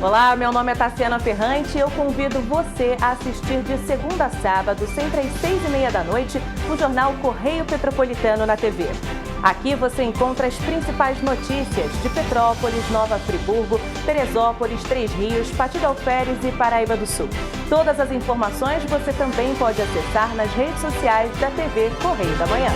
Olá, meu nome é Tassiana Ferrante e eu convido você a assistir de segunda a sábado, sempre às 6h30 da noite, o jornal Correio Petropolitano na TV. Aqui você encontra as principais notícias de Petrópolis, Nova Friburgo, Teresópolis, Três Rios, Partido Alferes e Paraíba do Sul. Todas as informações você também pode acessar nas redes sociais da TV Correio da Manhã.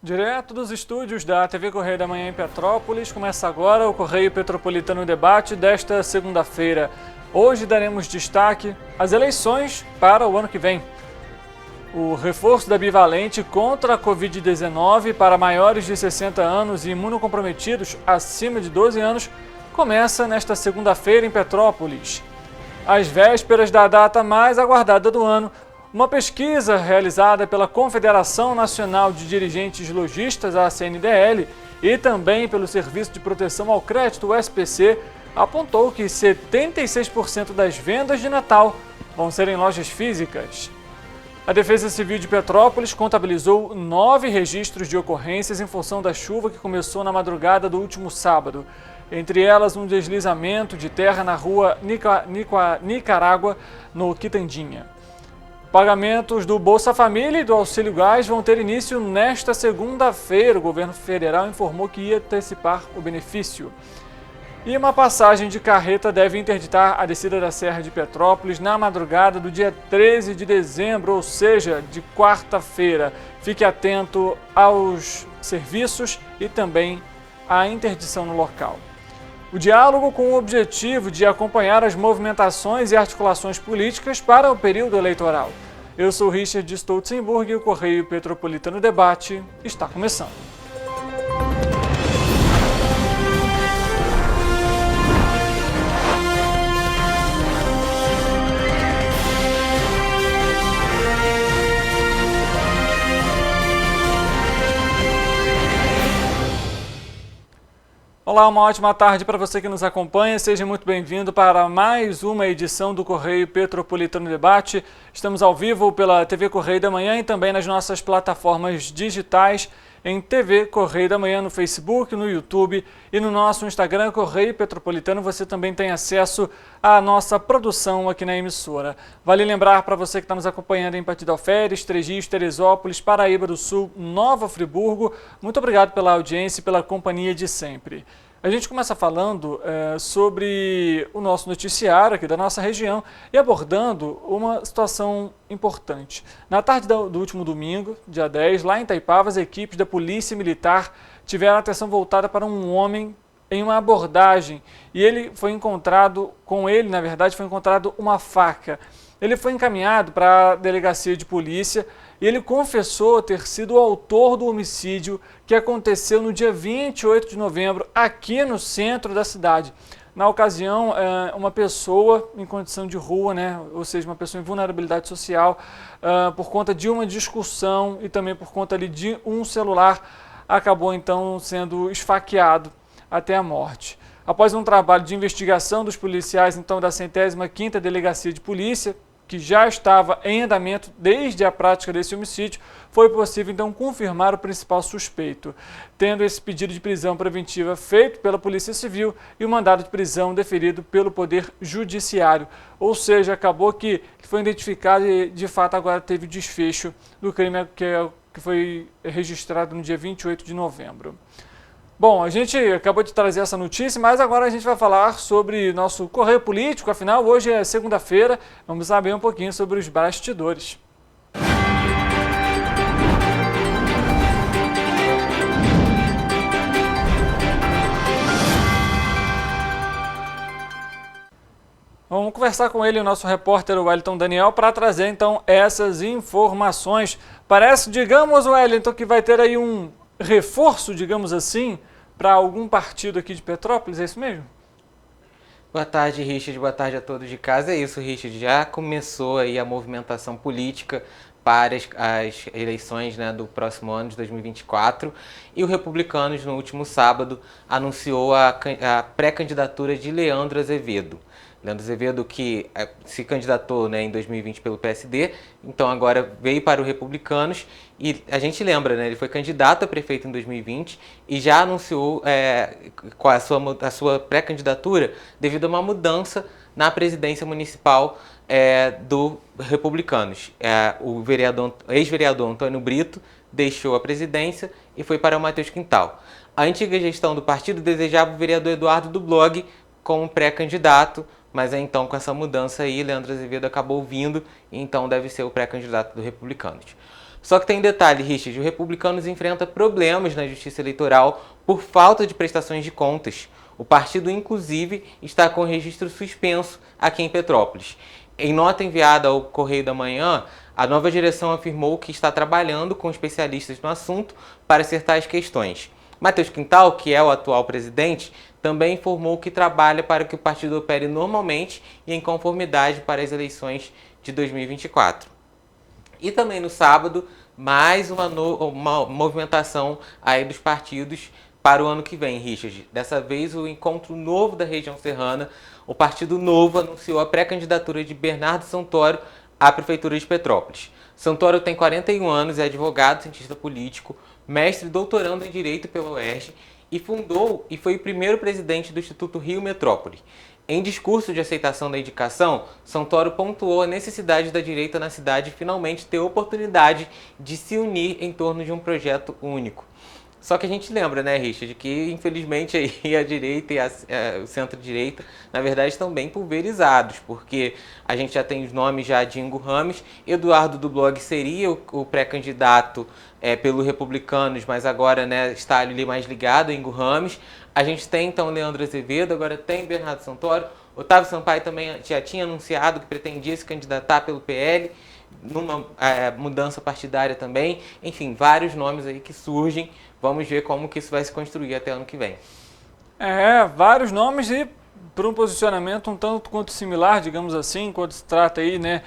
Direto dos estúdios da TV Correio da Manhã em Petrópolis, começa agora o Correio Petropolitano Debate desta segunda-feira. Hoje daremos destaque às eleições para o ano que vem. O reforço da bivalente contra a Covid-19 para maiores de 60 anos e imunocomprometidos acima de 12 anos começa nesta segunda-feira em Petrópolis. Às vésperas da data mais aguardada do ano, uma pesquisa realizada pela Confederação Nacional de Dirigentes Lojistas, a CNDL, e também pelo Serviço de Proteção ao Crédito, o SPC, apontou que 76% das vendas de Natal vão ser em lojas físicas. A Defesa Civil de Petrópolis contabilizou 9 registros de ocorrências em função da chuva que começou na madrugada do último sábado. Entre elas, um deslizamento de terra na rua Nicarágua, no Quitandinha. Pagamentos do Bolsa Família e do Auxílio Gás vão ter início nesta segunda-feira. O governo federal informou que ia antecipar o benefício. E uma passagem de carreta deve interditar a descida da Serra de Petrópolis na madrugada do dia 13 de dezembro, ou seja, de quarta-feira. Fique atento aos serviços e também à interdição no local. O diálogo com o objetivo de acompanhar as movimentações e articulações políticas para o período eleitoral. Eu sou Richard Stolzenburg e o Correio Petropolitano Debate está começando. Olá, uma ótima tarde para você que nos acompanha. Seja muito bem-vindo para mais uma edição do Correio Petropolitano Debate. Estamos ao vivo pela TV Correio da Manhã e também nas nossas plataformas digitais em TV Correio da Manhã no Facebook, no YouTube e no nosso Instagram Correio Petropolitano. Você também tem acesso à nossa produção aqui na emissora. Vale lembrar para você que está nos acompanhando em Partido Alferes, Três Rios, Teresópolis, Paraíba do Sul, Nova Friburgo. Muito obrigado pela audiência e pela companhia de sempre. A gente começa falando sobre o nosso noticiário aqui da nossa região e abordando uma situação importante. Na tarde do último domingo, dia 10, lá em Itaipava, as equipes da Polícia Militar tiveram a atenção voltada para um homem em uma abordagem e foi encontrado uma faca. Ele foi encaminhado para a delegacia de polícia e ele confessou ter sido o autor do homicídio que aconteceu no dia 28 de novembro, aqui no centro da cidade. Na ocasião, uma pessoa em condição de rua, ou seja, uma pessoa em vulnerabilidade social, por conta de uma discussão e também por conta de um celular, acabou então sendo esfaqueado até a morte. Após um trabalho de investigação dos policiais então da 105ª Delegacia de Polícia, que já estava em andamento desde a prática desse homicídio, foi possível então confirmar o principal suspeito, tendo esse pedido de prisão preventiva feito pela Polícia Civil e o mandado de prisão deferido pelo Poder Judiciário. Ou seja, acabou que foi identificado e de fato agora teve desfecho do crime que foi registrado no dia 28 de novembro. Bom, a gente acabou de trazer essa notícia, mas agora a gente vai falar sobre nosso correio político. Afinal, hoje é segunda-feira, vamos saber um pouquinho sobre os bastidores. Vamos conversar com ele, o nosso repórter Wellington Daniel, para trazer então essas informações. Parece, digamos, Wellington, que vai ter aí um reforço, digamos assim, para algum partido aqui de Petrópolis, é isso mesmo? Boa tarde, Richard. Boa tarde a todos de casa. É isso, Richard. Já começou aí a movimentação política para as eleições, né, do próximo ano, de 2024. E o Republicanos, no último sábado, anunciou a pré-candidatura de Leandro Azevedo. Leandro Azevedo, que se candidatou, né, em 2020 pelo PSD, então agora veio para o Republicanos. E a gente lembra, né, ele foi candidato a prefeito em 2020 e já anunciou com a sua pré-candidatura devido a uma mudança na presidência municipal do Republicanos. O ex-vereador Antônio Brito deixou a presidência e foi para o Matheus Quintal. A antiga gestão do partido desejava o vereador Eduardo do Blog como pré-candidato, mas então com essa mudança aí, Leandro Azevedo acabou vindo e então deve ser o pré-candidato do Republicanos. Só que tem um detalhe, Richard, o Republicanos enfrenta problemas na justiça eleitoral por falta de prestações de contas. O partido, inclusive, está com o registro suspenso aqui em Petrópolis. Em nota enviada ao Correio da Manhã, a nova direção afirmou que está trabalhando com especialistas no assunto para acertar as questões. Matheus Quintal, que é o atual presidente, também informou que trabalha para que o partido opere normalmente e em conformidade para as eleições de 2024. E também no sábado, mais uma movimentação aí dos partidos para o ano que vem, Richard. Dessa vez, o Encontro Novo da região serrana, o Partido Novo anunciou a pré-candidatura de Bernardo Santoro à Prefeitura de Petrópolis. Santoro tem 41 anos, é advogado, cientista político, mestre e doutorando em Direito pela UERJ e fundou e foi o primeiro presidente do Instituto Rio Metrópole. Em discurso de aceitação da indicação, Santoro pontuou a necessidade da direita na cidade finalmente ter oportunidade de se unir em torno de um projeto único. Só que a gente lembra, né, Richard, que infelizmente aí a direita e o centro-direita, na verdade, estão bem pulverizados, porque a gente já tem os nomes já de Ingo Rames, Eduardo do Blog seria o pré-candidato pelo Republicanos, mas agora, né, está ali mais ligado a Ingo Rames. A gente tem então Leandro Azevedo, agora tem Bernardo Santoro. Otávio Sampaio também já tinha anunciado que pretendia se candidatar pelo PL, numa mudança partidária também. Enfim, vários nomes aí que surgem. Vamos ver como que isso vai se construir até ano que vem. Vários nomes e para um posicionamento um tanto quanto similar, digamos assim, quando se trata aí, né,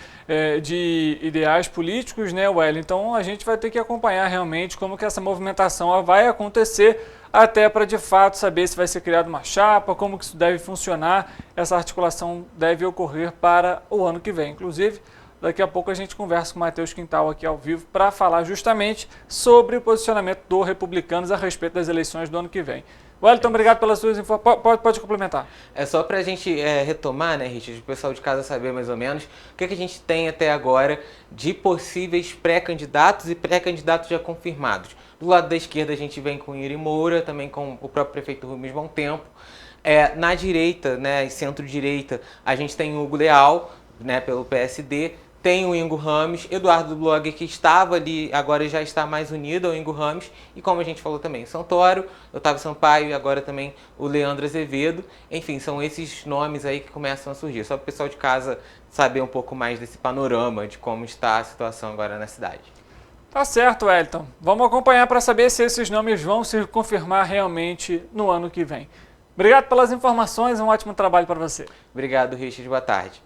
de ideais políticos, né, Well? Então a gente vai ter que acompanhar realmente como que essa movimentação vai acontecer, até para de fato saber se vai ser criada uma chapa, como que isso deve funcionar. Essa articulação deve ocorrer para o ano que vem. Inclusive, daqui a pouco a gente conversa com o Matheus Quintal aqui ao vivo para falar justamente sobre o posicionamento do Republicanos a respeito das eleições do ano que vem. Wellington, obrigado pelas suas informações. Pode complementar. É só para a gente retomar, né, Richard, o pessoal de casa saber mais ou menos o que a gente tem até agora de possíveis pré-candidatos e pré-candidatos já confirmados. Do lado da esquerda a gente vem com Iri Moura, também com o próprio prefeito Rubens Bom Tempo. Na direita, né, centro-direita, a gente tem o Hugo Leal, né, pelo PSD. Tem o Ingo Rames, Eduardo do Blog, que estava ali, agora já está mais unido ao Ingo Rames. E como a gente falou também, Santoro, Otávio Sampaio e agora também o Leandro Azevedo. Enfim, são esses nomes aí que começam a surgir. Só para o pessoal de casa saber um pouco mais desse panorama de como está a situação agora na cidade. Tá certo, Wellington. Vamos acompanhar para saber se esses nomes vão se confirmar realmente no ano que vem. Obrigado pelas informações, um ótimo trabalho para você. Obrigado, Richard. Boa tarde.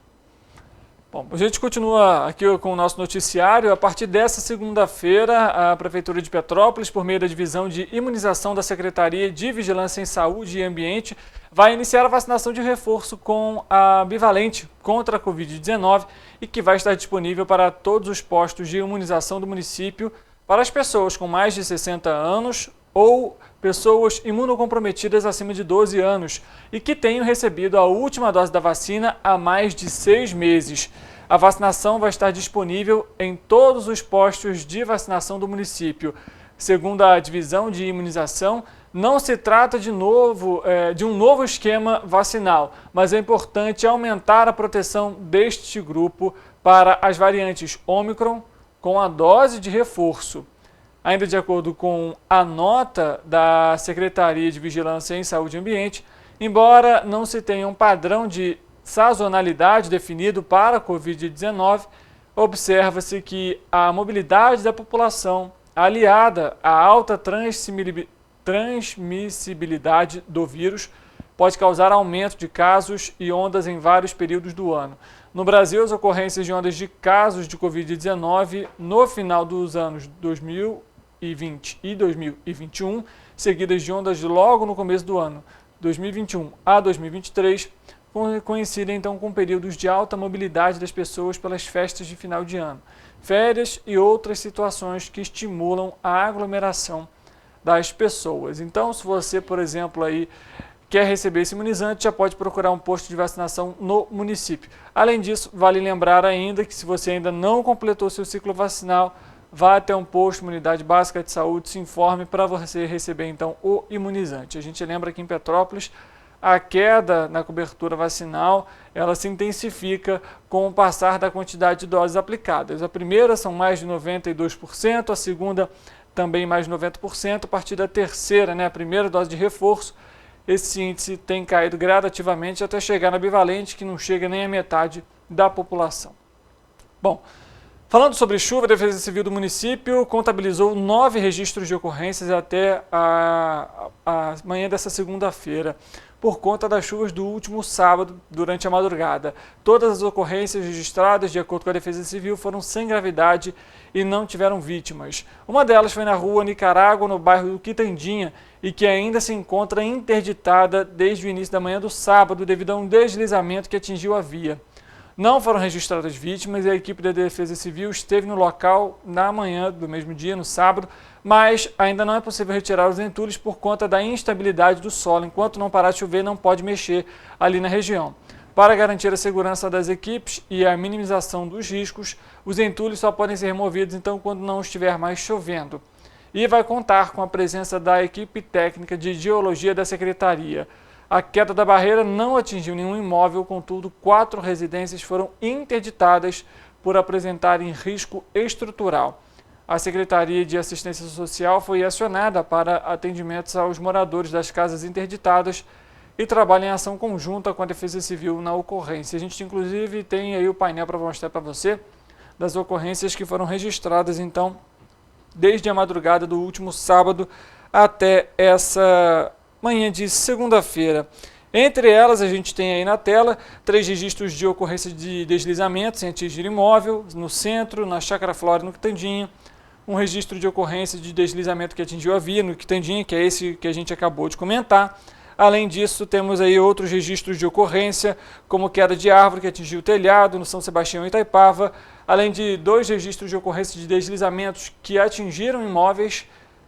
Bom, a gente continua aqui com o nosso noticiário. A partir dessa segunda-feira, a Prefeitura de Petrópolis, por meio da Divisão de Imunização da Secretaria de Vigilância em Saúde e Ambiente, vai iniciar a vacinação de reforço com a bivalente contra a Covid-19 e que vai estar disponível para todos os postos de imunização do município para as pessoas com mais de 60 anos ou pessoas imunocomprometidas acima de 12 anos e que tenham recebido a última dose da vacina há mais de 6 meses. A vacinação vai estar disponível em todos os postos de vacinação do município. Segundo a divisão de imunização, não se trata de um novo esquema vacinal, mas é importante aumentar a proteção deste grupo para as variantes Ômicron com a dose de reforço. Ainda de acordo com a nota da Secretaria de Vigilância em Saúde e Ambiente, embora não se tenha um padrão de sazonalidade definido para a Covid-19, observa-se que a mobilidade da população, aliada à alta transmissibilidade do vírus, pode causar aumento de casos e ondas em vários períodos do ano. No Brasil, as ocorrências de ondas de casos de Covid-19 no final dos anos 2020 e 2021, seguidas de ondas logo no começo do ano 2021 a 2023, coincidem então com períodos de alta mobilidade das pessoas pelas festas de final de ano, férias e outras situações que estimulam a aglomeração das pessoas. Então, se você, por exemplo, aí quer receber esse imunizante, já pode procurar um posto de vacinação no município. Além disso, vale lembrar ainda que se você ainda não completou seu ciclo vacinal, vá até um posto, uma unidade básica de saúde, se informe para você receber então o imunizante. A gente lembra que em Petrópolis a queda na cobertura vacinal ela se intensifica com o passar da quantidade de doses aplicadas. A primeira são mais de 92%, a segunda também mais de 90%, a partir da terceira, a primeira dose de reforço, esse índice tem caído gradativamente até chegar na bivalente, que não chega nem à metade da população. Bom, falando sobre chuva, a Defesa Civil do município contabilizou 9 registros de ocorrências até a manhã dessa segunda-feira, por conta das chuvas do último sábado, durante a madrugada. Todas as ocorrências registradas, de acordo com a Defesa Civil, foram sem gravidade e não tiveram vítimas. Uma delas foi na rua Nicarágua, no bairro do Quitandinha, e que ainda se encontra interditada desde o início da manhã do sábado, devido a um deslizamento que atingiu a via. Não foram registradas vítimas e a equipe da Defesa Civil esteve no local na manhã do mesmo dia, no sábado, mas ainda não é possível retirar os entulhos por conta da instabilidade do solo. Enquanto não parar de chover, não pode mexer ali na região. Para garantir a segurança das equipes e a minimização dos riscos, os entulhos só podem ser removidos então quando não estiver mais chovendo. E vai contar com a presença da equipe técnica de geologia da Secretaria. A queda da barreira não atingiu nenhum imóvel, contudo, 4 residências foram interditadas por apresentarem risco estrutural. A Secretaria de Assistência Social foi acionada para atendimentos aos moradores das casas interditadas e trabalha em ação conjunta com a Defesa Civil na ocorrência. A gente, inclusive, tem aí o painel para mostrar para você das ocorrências que foram registradas, então, desde a madrugada do último sábado até essa manhã de segunda-feira. Entre elas, a gente tem aí na tela 3 registros de ocorrência de deslizamento sem atingir imóvel, no centro, na Chácara Flora, no Quitandinha. Um registro de ocorrência de deslizamento que atingiu a via no Quitandinha, que é esse que a gente acabou de comentar. Além disso, temos aí outros registros de ocorrência, como queda de árvore que atingiu o telhado no São Sebastião e Itaipava, além de 2 registros de ocorrência de deslizamentos que atingiram imóveis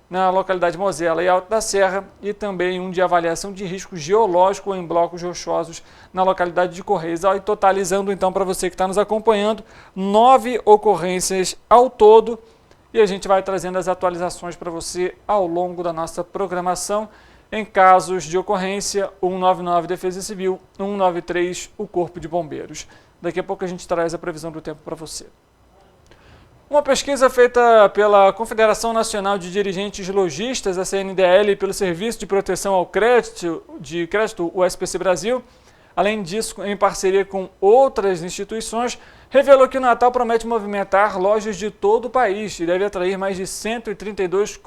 na localidade Mosela e Alto da Serra, e também um de avaliação de risco geológico em blocos rochosos na localidade de Correios, e totalizando então para você que está nos acompanhando, 9 ocorrências ao todo, e a gente vai trazendo as atualizações para você ao longo da nossa programação. Em casos de ocorrência, 199 Defesa Civil, 193 o Corpo de Bombeiros. Daqui a pouco a gente traz a previsão do tempo para você. Uma pesquisa feita pela Confederação Nacional de Dirigentes Lojistas, a CNDL, e pelo Serviço de Proteção ao Crédito, o SPC Brasil, além disso, em parceria com outras instituições, revelou que o Natal promete movimentar lojas de todo o país e deve atrair mais de 132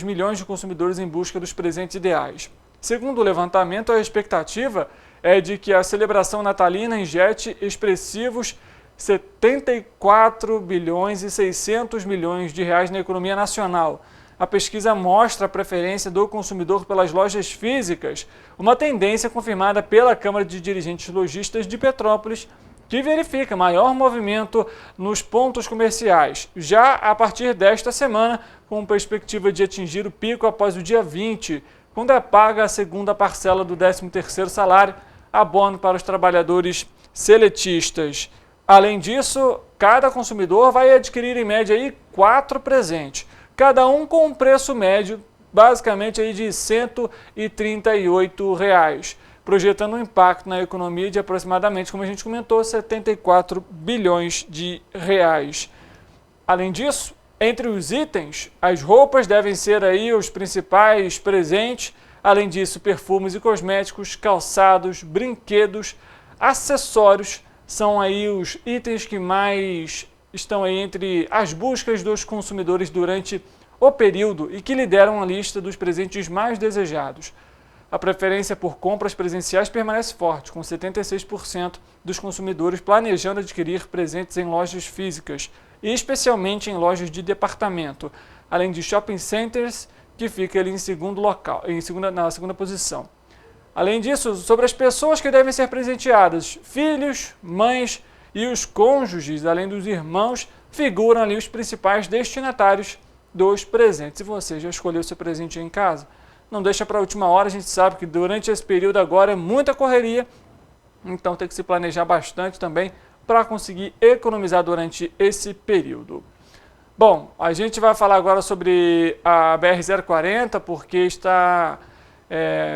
milhões de consumidores em busca dos presentes ideais. Segundo o levantamento, a expectativa é de que a celebração natalina injete expressivos 74 bilhões e 600 milhões de reais na economia nacional. A pesquisa mostra a preferência do consumidor pelas lojas físicas, uma tendência confirmada pela Câmara de Dirigentes Lojistas de Petrópolis, que verifica maior movimento nos pontos comerciais, já a partir desta semana, com perspectiva de atingir o pico após o dia 20, quando é paga a segunda parcela do 13º salário, abono para os trabalhadores seletistas. Além disso, cada consumidor vai adquirir em média aí 4 presentes, cada um com um preço médio basicamente aí de R$ 138, projetando um impacto na economia de aproximadamente, como a gente comentou, 74 bilhões de reais. Além disso, entre os itens, as roupas devem ser aí os principais presentes, além disso, perfumes e cosméticos, calçados, brinquedos, acessórios, são aí os itens que mais estão aí entre as buscas dos consumidores durante o período e que lideram a lista dos presentes mais desejados. a preferência por compras presenciais permanece forte, com 76% dos consumidores planejando adquirir presentes em lojas físicas, e especialmente em lojas de departamento, além de shopping centers, que fica ali na segunda posição. Além disso, sobre as pessoas que devem ser presenteadas, filhos, mães e os cônjuges, além dos irmãos, figuram ali os principais destinatários dos presentes. Se você já escolheu seu presente em casa, não deixa para a última hora. A gente sabe que durante esse período agora é muita correria, então tem que se planejar bastante também para conseguir economizar durante esse período. Bom, a gente vai falar agora sobre a BR-040, porque está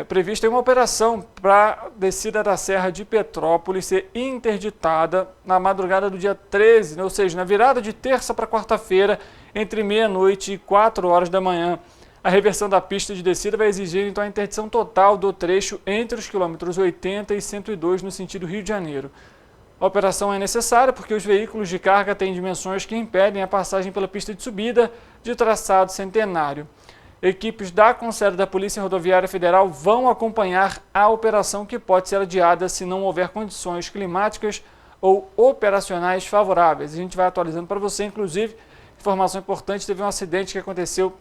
prevista uma operação para a descida da Serra de Petrópolis ser interditada na madrugada do dia 13, ou seja, na virada de terça para quarta-feira, entre meia-noite e 4 horas da manhã. A reversão da pista de descida vai exigir então a interdição total do trecho entre os quilômetros 80 e 102 no sentido Rio de Janeiro. A operação é necessária porque os veículos de carga têm dimensões que impedem a passagem pela pista de subida de traçado centenário. Equipes da Conselho da Polícia Rodoviária Federal vão acompanhar a operação, que pode ser adiada se não houver condições climáticas ou operacionais favoráveis. A gente vai atualizando para você, inclusive, informação importante, teve um acidente que aconteceu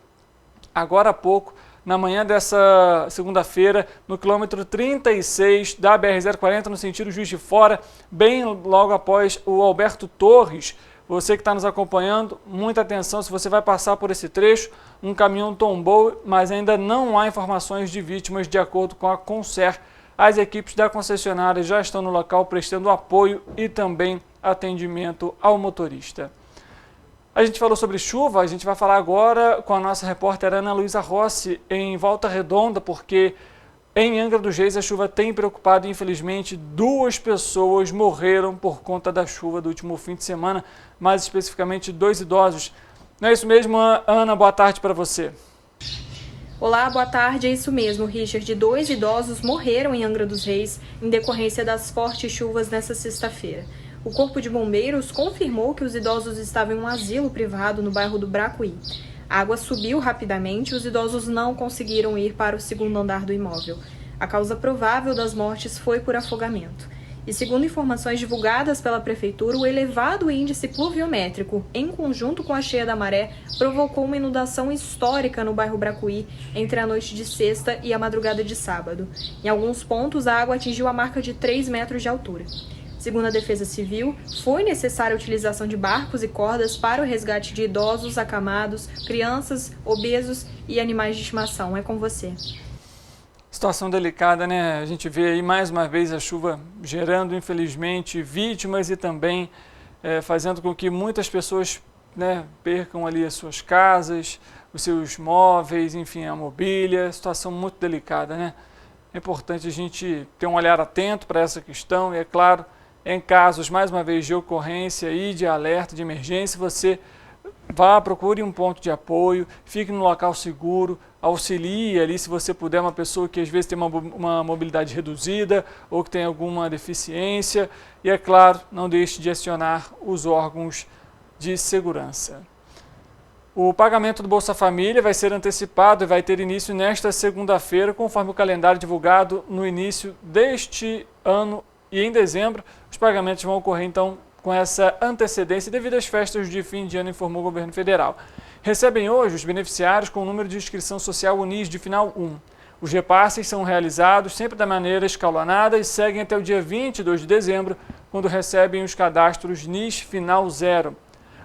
agora há pouco, na manhã dessa segunda-feira, no quilômetro 36 da BR-040, no sentido Juiz de Fora, bem logo após o Alberto Torres. Você que está nos acompanhando, muita atenção, se você vai passar por esse trecho, um caminhão tombou, mas ainda não há informações de vítimas, de acordo com a Conser. As equipes da concessionária já estão no local prestando apoio e também atendimento ao motorista. A gente falou sobre chuva, a gente vai falar agora com a nossa repórter Ana Luísa Rossi em Volta Redonda, porque em Angra dos Reis a chuva tem preocupado e infelizmente 2 pessoas morreram por conta da chuva do último fim de semana, mais especificamente 2 idosos. Não é isso mesmo, Ana? Boa tarde para você. Olá, boa tarde. É isso mesmo, Richard. 2 idosos morreram em Angra dos Reis em decorrência das fortes chuvas nesta sexta-feira. O Corpo de Bombeiros confirmou que os idosos estavam em um asilo privado no bairro do Bracuí. A água subiu rapidamente e os idosos não conseguiram ir para o segundo andar do imóvel. A causa provável das mortes foi por afogamento. E segundo informações divulgadas pela Prefeitura, o elevado índice pluviométrico, em conjunto com a cheia da maré, provocou uma inundação histórica no bairro Bracuí entre a noite de sexta e a madrugada de sábado. Em alguns pontos, a água atingiu a marca de 3 metros de altura. Segundo a Defesa Civil, foi necessária a utilização de barcos e cordas para o resgate de idosos, acamados, crianças, obesos e animais de estimação. É com você. Situação delicada, né? A gente vê aí mais uma vez a chuva gerando, infelizmente, vítimas e também fazendo com que muitas pessoas, né, percam ali as suas casas, os seus móveis, enfim, a mobília. Situação muito delicada, né? É importante a gente ter um olhar atento para essa questão e, é claro, em casos, mais uma vez, de ocorrência e de alerta, de emergência, você vá, procure um ponto de apoio, fique no local seguro, auxilie ali, se você puder, uma pessoa que às vezes tem uma mobilidade reduzida ou que tem alguma deficiência. E, é claro, não deixe de acionar os órgãos de segurança. O pagamento do Bolsa Família vai ser antecipado e vai ter início nesta segunda-feira, conforme o calendário divulgado no início deste ano. E em dezembro, os pagamentos vão ocorrer, então, com essa antecedência devido às festas de fim de ano, informou o governo federal. Recebem hoje os beneficiários com o número de inscrição social UNIS de final 1. Os repasses são realizados sempre da maneira escalonada e seguem até o dia 22 de dezembro, quando recebem os cadastros NIS final 0.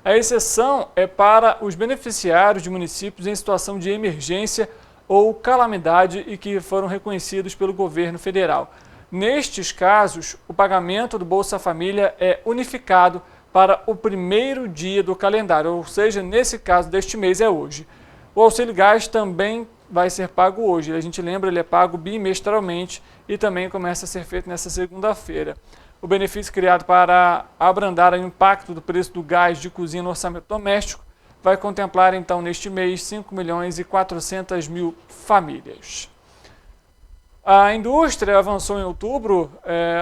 A exceção é para os beneficiários de municípios em situação de emergência ou calamidade e que foram reconhecidos pelo governo federal. Nestes casos, o pagamento do Bolsa Família é unificado para o primeiro dia do calendário, ou seja, nesse caso deste mês é hoje. O Auxílio Gás também vai ser pago hoje. A gente lembra, ele é pago bimestralmente e também começa a ser feito nessa segunda-feira. O benefício criado para abrandar o impacto do preço do gás de cozinha no orçamento doméstico vai contemplar, então, neste mês, 5.400.000 famílias. A indústria avançou em outubro,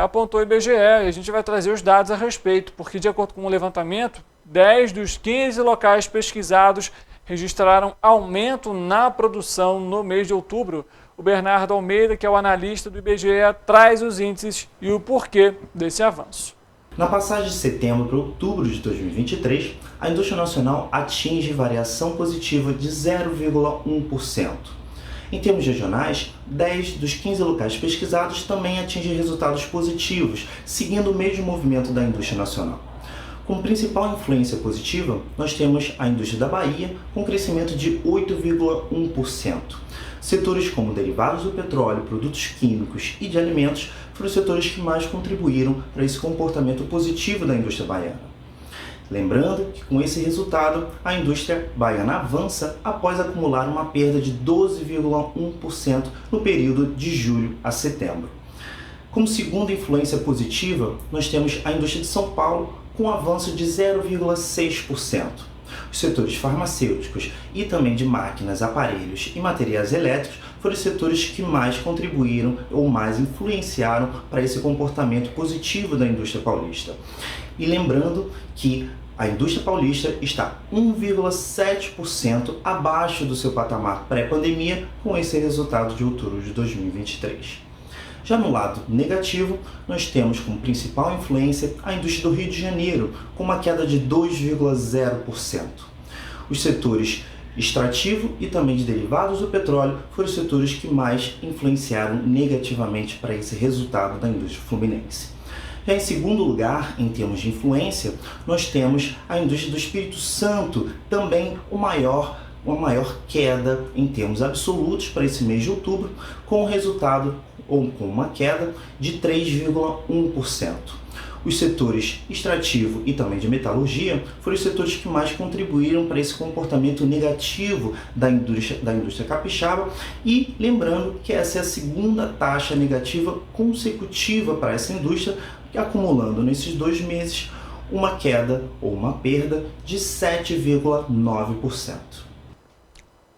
apontou o IBGE, e a gente vai trazer os dados a respeito, porque, de acordo com o levantamento, 10 dos 15 locais pesquisados registraram aumento na produção no mês de outubro. O Bernardo Almeida, que é o analista do IBGE, traz os índices e o porquê desse avanço. Na passagem de setembro para outubro de 2023, a indústria nacional atinge variação positiva de 0,1%. Em termos regionais, 10 dos 15 locais pesquisados também atingem resultados positivos, seguindo o mesmo movimento da indústria nacional. Como principal influência positiva, nós temos a indústria da Bahia, com crescimento de 8,1%. Setores como derivados do petróleo, produtos químicos e de alimentos foram os setores que mais contribuíram para esse comportamento positivo da indústria baiana. Lembrando que com esse resultado, a indústria baiana avança após acumular uma perda de 12,1% no período de julho a setembro. Como segunda influência positiva, nós temos a indústria de São Paulo com um avanço de 0,6%. Os setores farmacêuticos e também de máquinas, aparelhos e materiais elétricos foram os setores que mais contribuíram ou mais influenciaram para esse comportamento positivo da indústria paulista. E lembrando que a indústria paulista está 1,7% abaixo do seu patamar pré-pandemia com esse resultado de outubro de 2023. Já no lado negativo, nós temos como principal influência a indústria do Rio de Janeiro, com uma queda de 2,0%. Os setores extrativo e também de derivados do petróleo foram os setores que mais influenciaram negativamente para esse resultado da indústria fluminense. Já em segundo lugar, em termos de influência, nós temos a indústria do Espírito Santo, também uma maior queda em termos absolutos para esse mês de outubro, com o resultado ou com uma queda de 3,1%. Os setores extrativo e também de metalurgia foram os setores que mais contribuíram para esse comportamento negativo da indústria capixaba, e lembrando que essa é a segunda taxa negativa consecutiva para essa indústria, acumulando nesses 2 meses uma queda ou uma perda de 7,9%.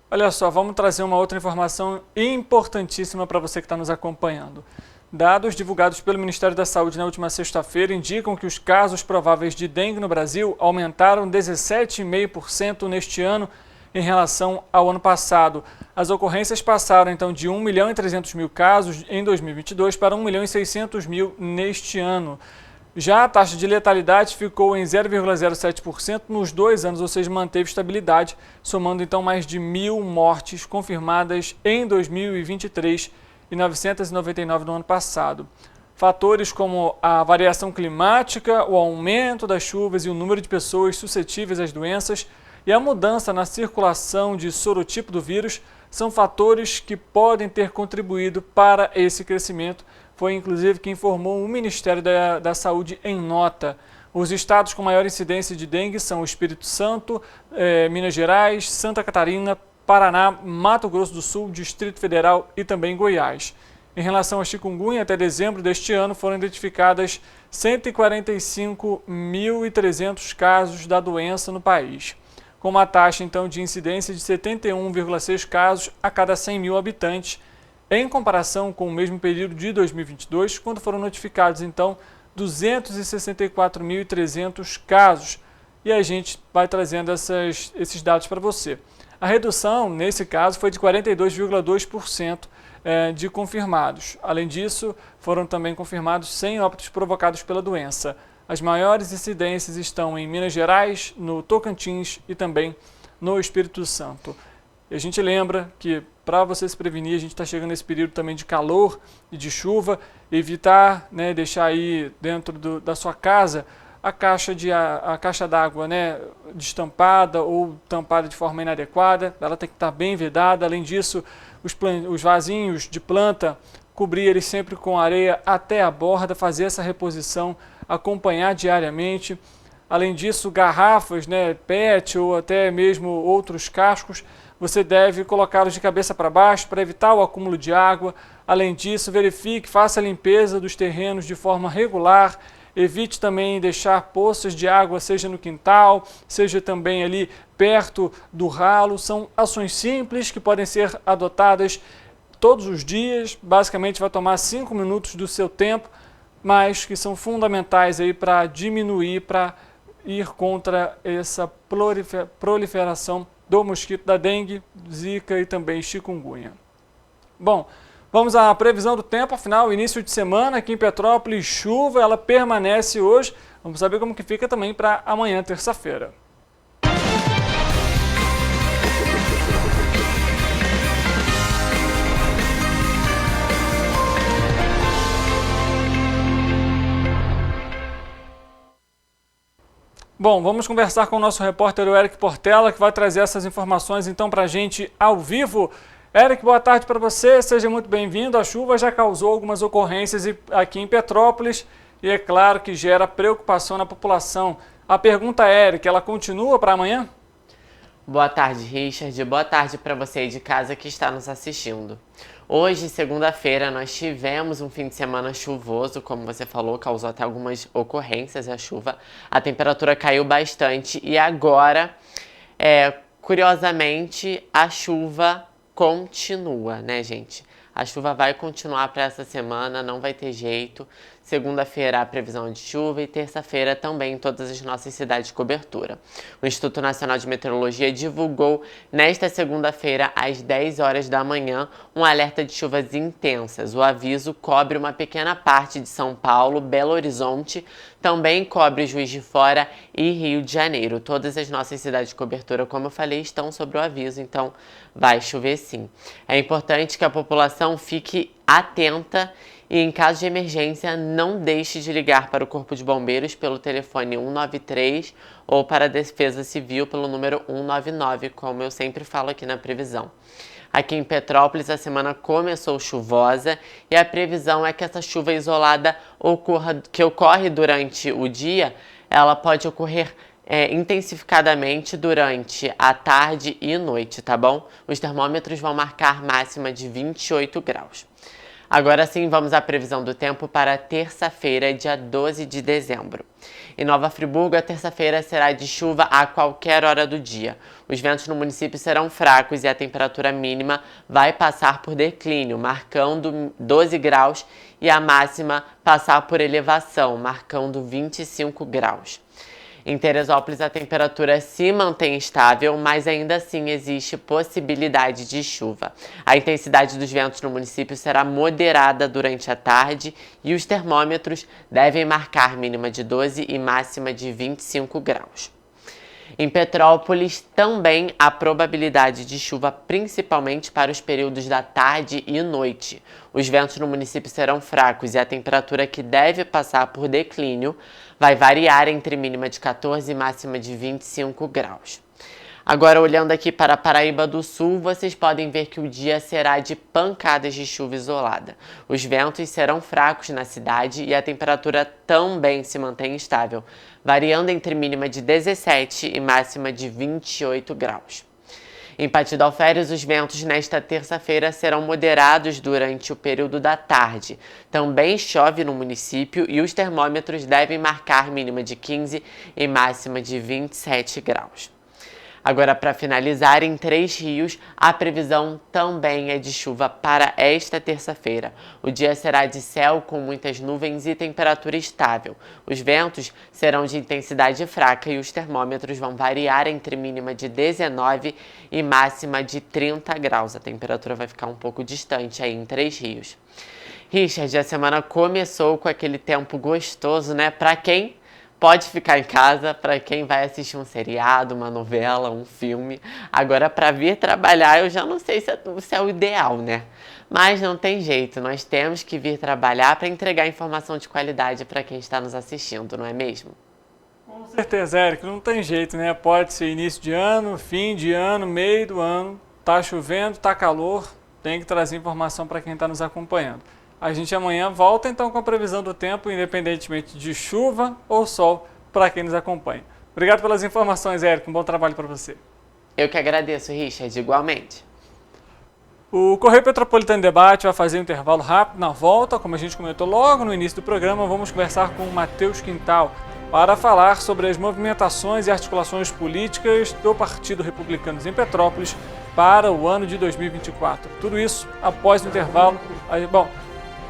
Olha só, vamos trazer uma outra informação importantíssima para você que está nos acompanhando. Dados divulgados pelo Ministério da Saúde na última sexta-feira indicam que os casos prováveis de dengue no Brasil aumentaram 17,5% neste ano em relação ao ano passado. As ocorrências passaram então de 1.300.000 casos em 2022 para 1.600.000 neste ano. Já a taxa de letalidade ficou em 0,07% nos 2 anos, ou seja, manteve estabilidade, somando então mais de 1.000 mortes confirmadas em 2023 e 999 no ano passado. Fatores como a variação climática, o aumento das chuvas e o número de pessoas suscetíveis às doenças e a mudança na circulação de sorotipo do vírus são fatores que podem ter contribuído para esse crescimento. Foi inclusive que informou o Ministério da Saúde em nota. Os estados com maior incidência de dengue são o Espírito Santo, Minas Gerais, Santa Catarina, Paraná, Mato Grosso do Sul, Distrito Federal e também Goiás. Em relação à chikungunya, até dezembro deste ano foram identificadas 145.300 casos da doença no país, com uma taxa então de incidência de 71,6 casos a cada 100.000 habitantes, em comparação com o mesmo período de 2022, quando foram notificados então 264.300 casos. E a gente vai trazendo esses dados para você. A redução, nesse caso, foi de 42,2% de confirmados. Além disso, foram também confirmados 100 óbitos provocados pela doença. As maiores incidências estão em Minas Gerais, no Tocantins e também no Espírito Santo. E a gente lembra que, para você se prevenir, a gente está chegando nesse período também de calor e de chuva, evitar, deixar aí dentro da sua casa a caixa d'água, destampada ou tampada de forma inadequada. Ela tem que estar bem vedada. Além disso, os vasinhos de planta, cobrir eles sempre com areia até a borda, fazer essa reposição, acompanhar diariamente. Além disso, garrafas, PET ou até mesmo outros cascos, você deve colocá-los de cabeça para baixo para evitar o acúmulo de água. Além disso, verifique, faça a limpeza dos terrenos de forma regular. Evite também deixar poças de água, seja no quintal, seja também ali perto do ralo. São ações simples que podem ser adotadas todos os dias. Basicamente vai tomar 5 minutos do seu tempo, mas que são fundamentais aí para diminuir, para ir contra essa proliferação do mosquito da dengue, zika e também chikungunya. Bom, vamos à previsão do tempo, afinal, início de semana aqui em Petrópolis, chuva, ela permanece hoje. Vamos saber como que fica também para amanhã, terça-feira. Bom, vamos conversar com o nosso repórter, o Eric Portela, que vai trazer essas informações então para a gente ao vivo. Eric, boa tarde para você, seja muito bem-vindo. A chuva já causou algumas ocorrências aqui em Petrópolis e é claro que gera preocupação na população. A pergunta é, Eric, ela continua para amanhã? Boa tarde, Richard. Boa tarde para você aí de casa que está nos assistindo. Hoje, segunda-feira, nós tivemos um fim de semana chuvoso, como você falou, causou até algumas ocorrências a chuva. A temperatura caiu bastante e agora, curiosamente, a chuva continua, né, gente? A chuva vai continuar para essa semana, não vai ter jeito. Segunda-feira a previsão de chuva e terça-feira também em todas as nossas cidades de cobertura. O Instituto Nacional de Meteorologia divulgou nesta segunda-feira às 10 horas da manhã um alerta de chuvas intensas. O aviso cobre uma pequena parte de São Paulo, Belo Horizonte, também cobre Juiz de Fora e Rio de Janeiro. Todas as nossas cidades de cobertura, como eu falei, estão sob o aviso, então vai chover sim. É importante que a população fique atenta e, em caso de emergência, não deixe de ligar para o Corpo de Bombeiros pelo telefone 193 ou para a Defesa Civil pelo número 199, como eu sempre falo aqui na previsão. Aqui em Petrópolis, a semana começou chuvosa e a previsão é que essa chuva isolada que ocorre durante o dia, ela pode ocorrer intensificadamente durante a tarde e noite, tá bom? Os termômetros vão marcar máxima de 28 graus. Agora sim, vamos à previsão do tempo para terça-feira, dia 12 de dezembro. Em Nova Friburgo, a terça-feira será de chuva a qualquer hora do dia. Os ventos no município serão fracos e a temperatura mínima vai passar por declínio, marcando 12 graus, e a máxima passar por elevação, marcando 25 graus. Em Teresópolis, a temperatura se mantém estável, mas ainda assim existe possibilidade de chuva. A intensidade dos ventos no município será moderada durante a tarde e os termômetros devem marcar mínima de 12 e máxima de 25 graus. Em Petrópolis, também há probabilidade de chuva, principalmente para os períodos da tarde e noite. Os ventos no município serão fracos e a temperatura, que deve passar por declínio, vai variar entre mínima de 14 e máxima de 25 graus. Agora, olhando aqui para a Paraíba do Sul, vocês podem ver que o dia será de pancadas de chuva isolada. Os ventos serão fracos na cidade e a temperatura também se mantém estável, variando entre mínima de 17 e máxima de 28 graus. Em Patidalférios, os ventos nesta terça-feira serão moderados durante o período da tarde. Também chove no município e os termômetros devem marcar mínima de 15 e máxima de 27 graus. Agora, para finalizar, em Três Rios, a previsão também é de chuva para esta terça-feira. O dia será de céu com muitas nuvens e temperatura estável. Os ventos serão de intensidade fraca e os termômetros vão variar entre mínima de 19 e máxima de 30 graus. A temperatura vai ficar um pouco distante aí em Três Rios. Richard, a semana começou com aquele tempo gostoso, né? Para quem pode ficar em casa, para quem vai assistir um seriado, uma novela, um filme. Agora, para vir trabalhar, eu já não sei se é o ideal, né? Mas não tem jeito, nós temos que vir trabalhar para entregar informação de qualidade para quem está nos assistindo, não é mesmo? Com certeza, Eric, não tem jeito, né? Pode ser início de ano, fim de ano, meio do ano, tá chovendo, tá calor, tem que trazer informação para quem está nos acompanhando. A gente amanhã volta então com a previsão do tempo, independentemente de chuva ou sol, para quem nos acompanha. Obrigado pelas informações, Eric. Um bom trabalho para você. Eu que agradeço, Richard, igualmente. O Correio Petropolitano em Debate vai fazer um intervalo rápido. Na volta, como a gente comentou logo no início do programa, vamos conversar com o Matheus Quintal para falar sobre as movimentações e articulações políticas do Partido Republicanos em Petrópolis para o ano de 2024. Tudo isso após o intervalo. Bom,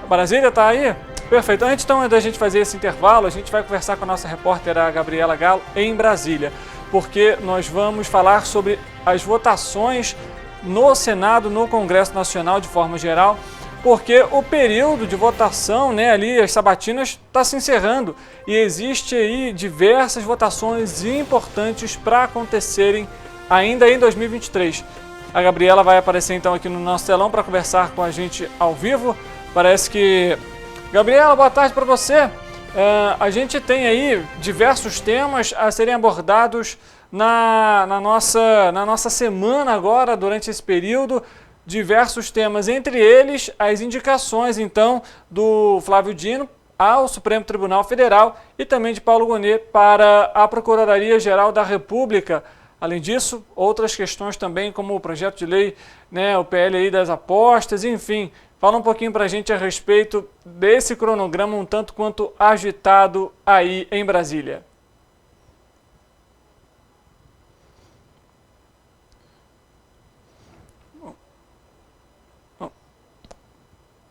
Brasília está aí? Perfeito. Antes então da gente fazer esse intervalo, a gente vai conversar com a nossa repórter, a Gabriela Galo, em Brasília. porque nós vamos falar sobre as votações no Senado, no Congresso Nacional de forma geral, porque o período de votação, né, ali as sabatinas, está se encerrando e existe aí diversas votações importantes para acontecerem ainda em 2023. A Gabriela vai aparecer então aqui no nosso telão para conversar com a gente ao vivo. Parece que... Gabriela, boa tarde para você. A gente tem aí diversos temas a serem abordados na nossa semana agora, durante esse período, diversos temas, entre eles as indicações então do Flávio Dino ao Supremo Tribunal Federal e também de Paulo Gonet para a Procuradoria-Geral da República. Além disso, outras questões também, como o projeto de lei, né, o PL aí das apostas, enfim. Fala um pouquinho para a gente a respeito desse cronograma um tanto quanto agitado aí em Brasília.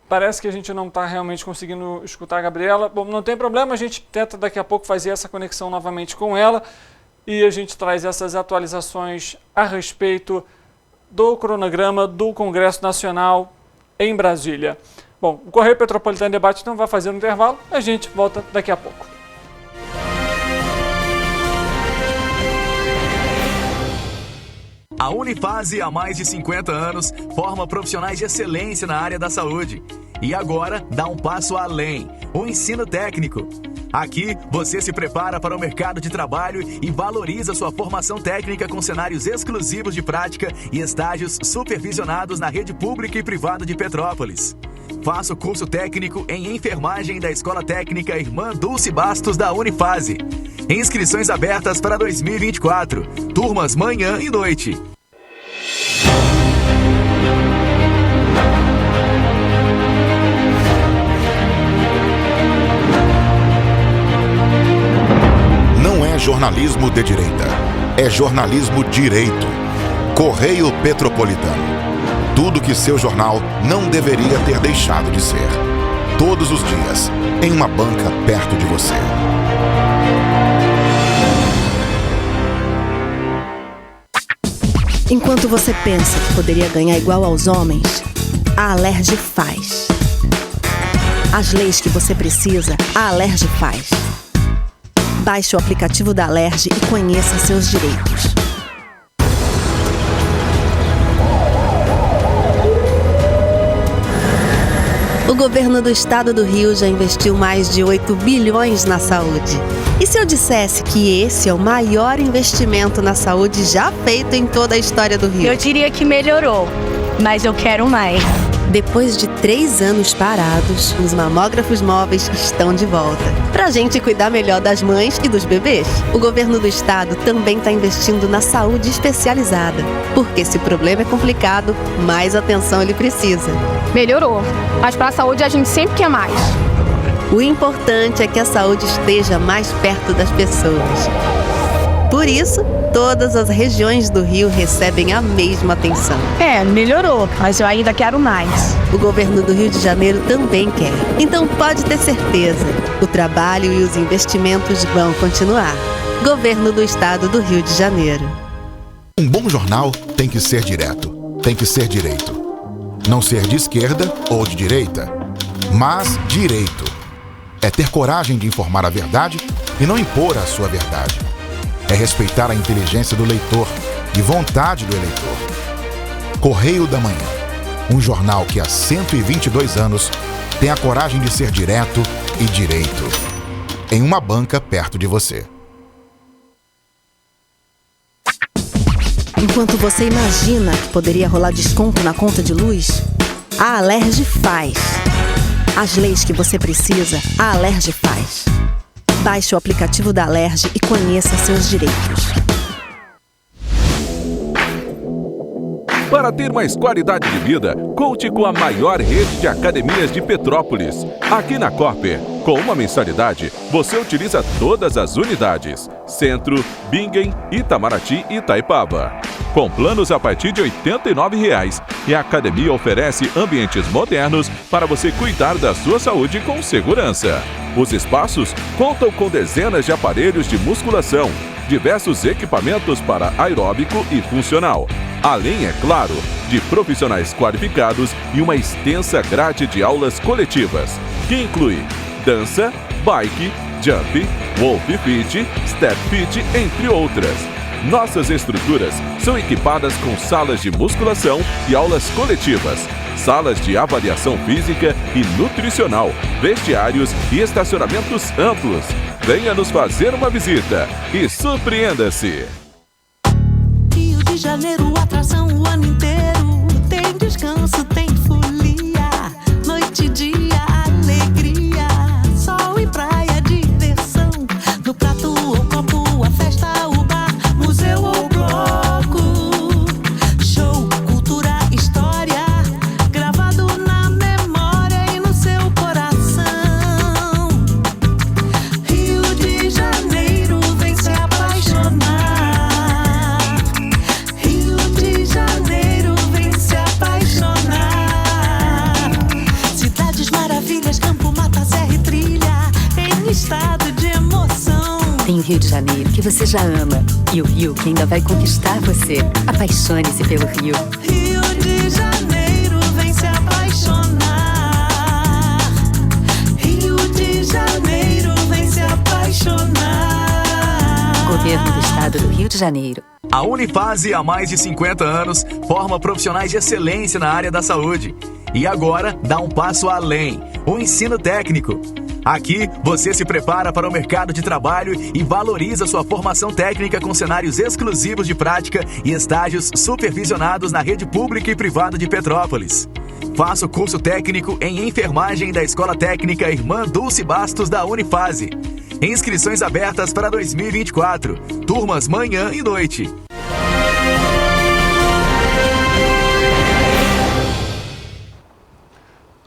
Parece que a gente não está realmente conseguindo escutar a Gabriela. Bom, não tem problema, a gente tenta daqui a pouco fazer essa conexão novamente com ela e a gente traz essas atualizações a respeito do cronograma do Congresso Nacional em Brasília. Bom, o Correio Petropolitano Debate não vai fazer um intervalo, a gente volta daqui a pouco. A Unifase, há mais de 50 anos, forma profissionais de excelência na área da saúde. E agora dá um passo além, o ensino técnico. Aqui, você se prepara para o mercado de trabalho e valoriza sua formação técnica com cenários exclusivos de prática e estágios supervisionados na rede pública e privada de Petrópolis. Faça o curso técnico em enfermagem da Escola Técnica Irmã Dulce Bastos da Unifase. Inscrições abertas para 2024. Turmas manhã e noite. Não é jornalismo de direita, é jornalismo direito. Correio Petropolitano. Tudo que seu jornal não deveria ter deixado de ser. Todos os dias, em uma banca perto de você. Enquanto você pensa que poderia ganhar igual aos homens, a Alerj faz. As leis que você precisa, a Alerj faz. Baixe o aplicativo da Alerj e conheça seus direitos. O governo do estado do Rio já investiu mais de 8 bilhões na saúde. E se eu dissesse que esse é o maior investimento na saúde já feito em toda a história do Rio? Eu diria que melhorou, mas eu quero mais. Depois de 3 anos parados, os mamógrafos móveis estão de volta. Pra gente cuidar melhor das mães e dos bebês. O governo do estado também está investindo na saúde especializada. Porque se o problema é complicado, mais atenção ele precisa. Melhorou, mas para a saúde a gente sempre quer mais. O importante é que a saúde esteja mais perto das pessoas. Por isso, todas as regiões do Rio recebem a mesma atenção. Melhorou, mas eu ainda quero mais. O governo do Rio de Janeiro também quer. Então pode ter certeza, o trabalho e os investimentos vão continuar. Governo do Estado do Rio de Janeiro. Um bom jornal tem que ser direto, tem que ser direito. Não ser de esquerda ou de direita, mas direito. É ter coragem de informar a verdade e não impor a sua verdade. É respeitar a inteligência do leitor e vontade do eleitor. Correio da Manhã, um jornal que há 122 anos tem a coragem de ser direto e direito. Em uma banca perto de você. Enquanto você imagina que poderia rolar desconto na conta de luz, a Alerj faz. As leis que você precisa, a Alerj faz. Baixe o aplicativo da Alerj e conheça seus direitos. Para ter mais qualidade de vida, conte com a maior rede de academias de Petrópolis. Aqui na Cooper, com uma mensalidade, você utiliza todas as unidades: Centro, Bingen, Itamaraty e Itaipava. com planos a partir de R$ 89,00. E a academia oferece ambientes modernos para você cuidar da sua saúde com segurança. Os espaços contam com dezenas de aparelhos de musculação, diversos equipamentos para aeróbico e funcional, além, é claro, de profissionais qualificados e uma extensa grade de aulas coletivas, que inclui dança, bike, jump, wolf fit, step fit, entre outras. Nossas estruturas são equipadas com salas de musculação e aulas coletivas, salas de avaliação física e nutricional, vestiários e estacionamentos amplos. Venha nos fazer uma visita e surpreenda-se! Rio de Janeiro, atração o ano inteiro. Tem descanso, tem folia, noite e dia, alegria, sol e praia, diversão. No prato ou copo, a festa, o bar, museu ou bloco. Show, cultura, história, gravado na memória e no seu coração. Rio de Janeiro, vem se apaixonar. Rio de Janeiro, vem se apaixonar. Cidades maravilhas, campo, mata, serra e trilha, em estado de emoção. Tem o Rio de Janeiro, que você já ama, e o Rio que ainda vai conquistar você. Apaixone-se pelo Rio. Rio de Janeiro, vem se apaixonar. Rio de Janeiro, vem se apaixonar. Governo do Estado do Rio de Janeiro. A Unifase, há mais de 50 anos, forma profissionais de excelência na área da saúde. E agora dá um passo além, o ensino técnico. Aqui, você se prepara para o mercado de trabalho e valoriza sua formação técnica com cenários exclusivos de prática e estágios supervisionados na rede pública e privada de Petrópolis. Faça o curso técnico em enfermagem da Escola Técnica Irmã Dulce Bastos da Unifase. Inscrições abertas para 2024. Turmas manhã e noite.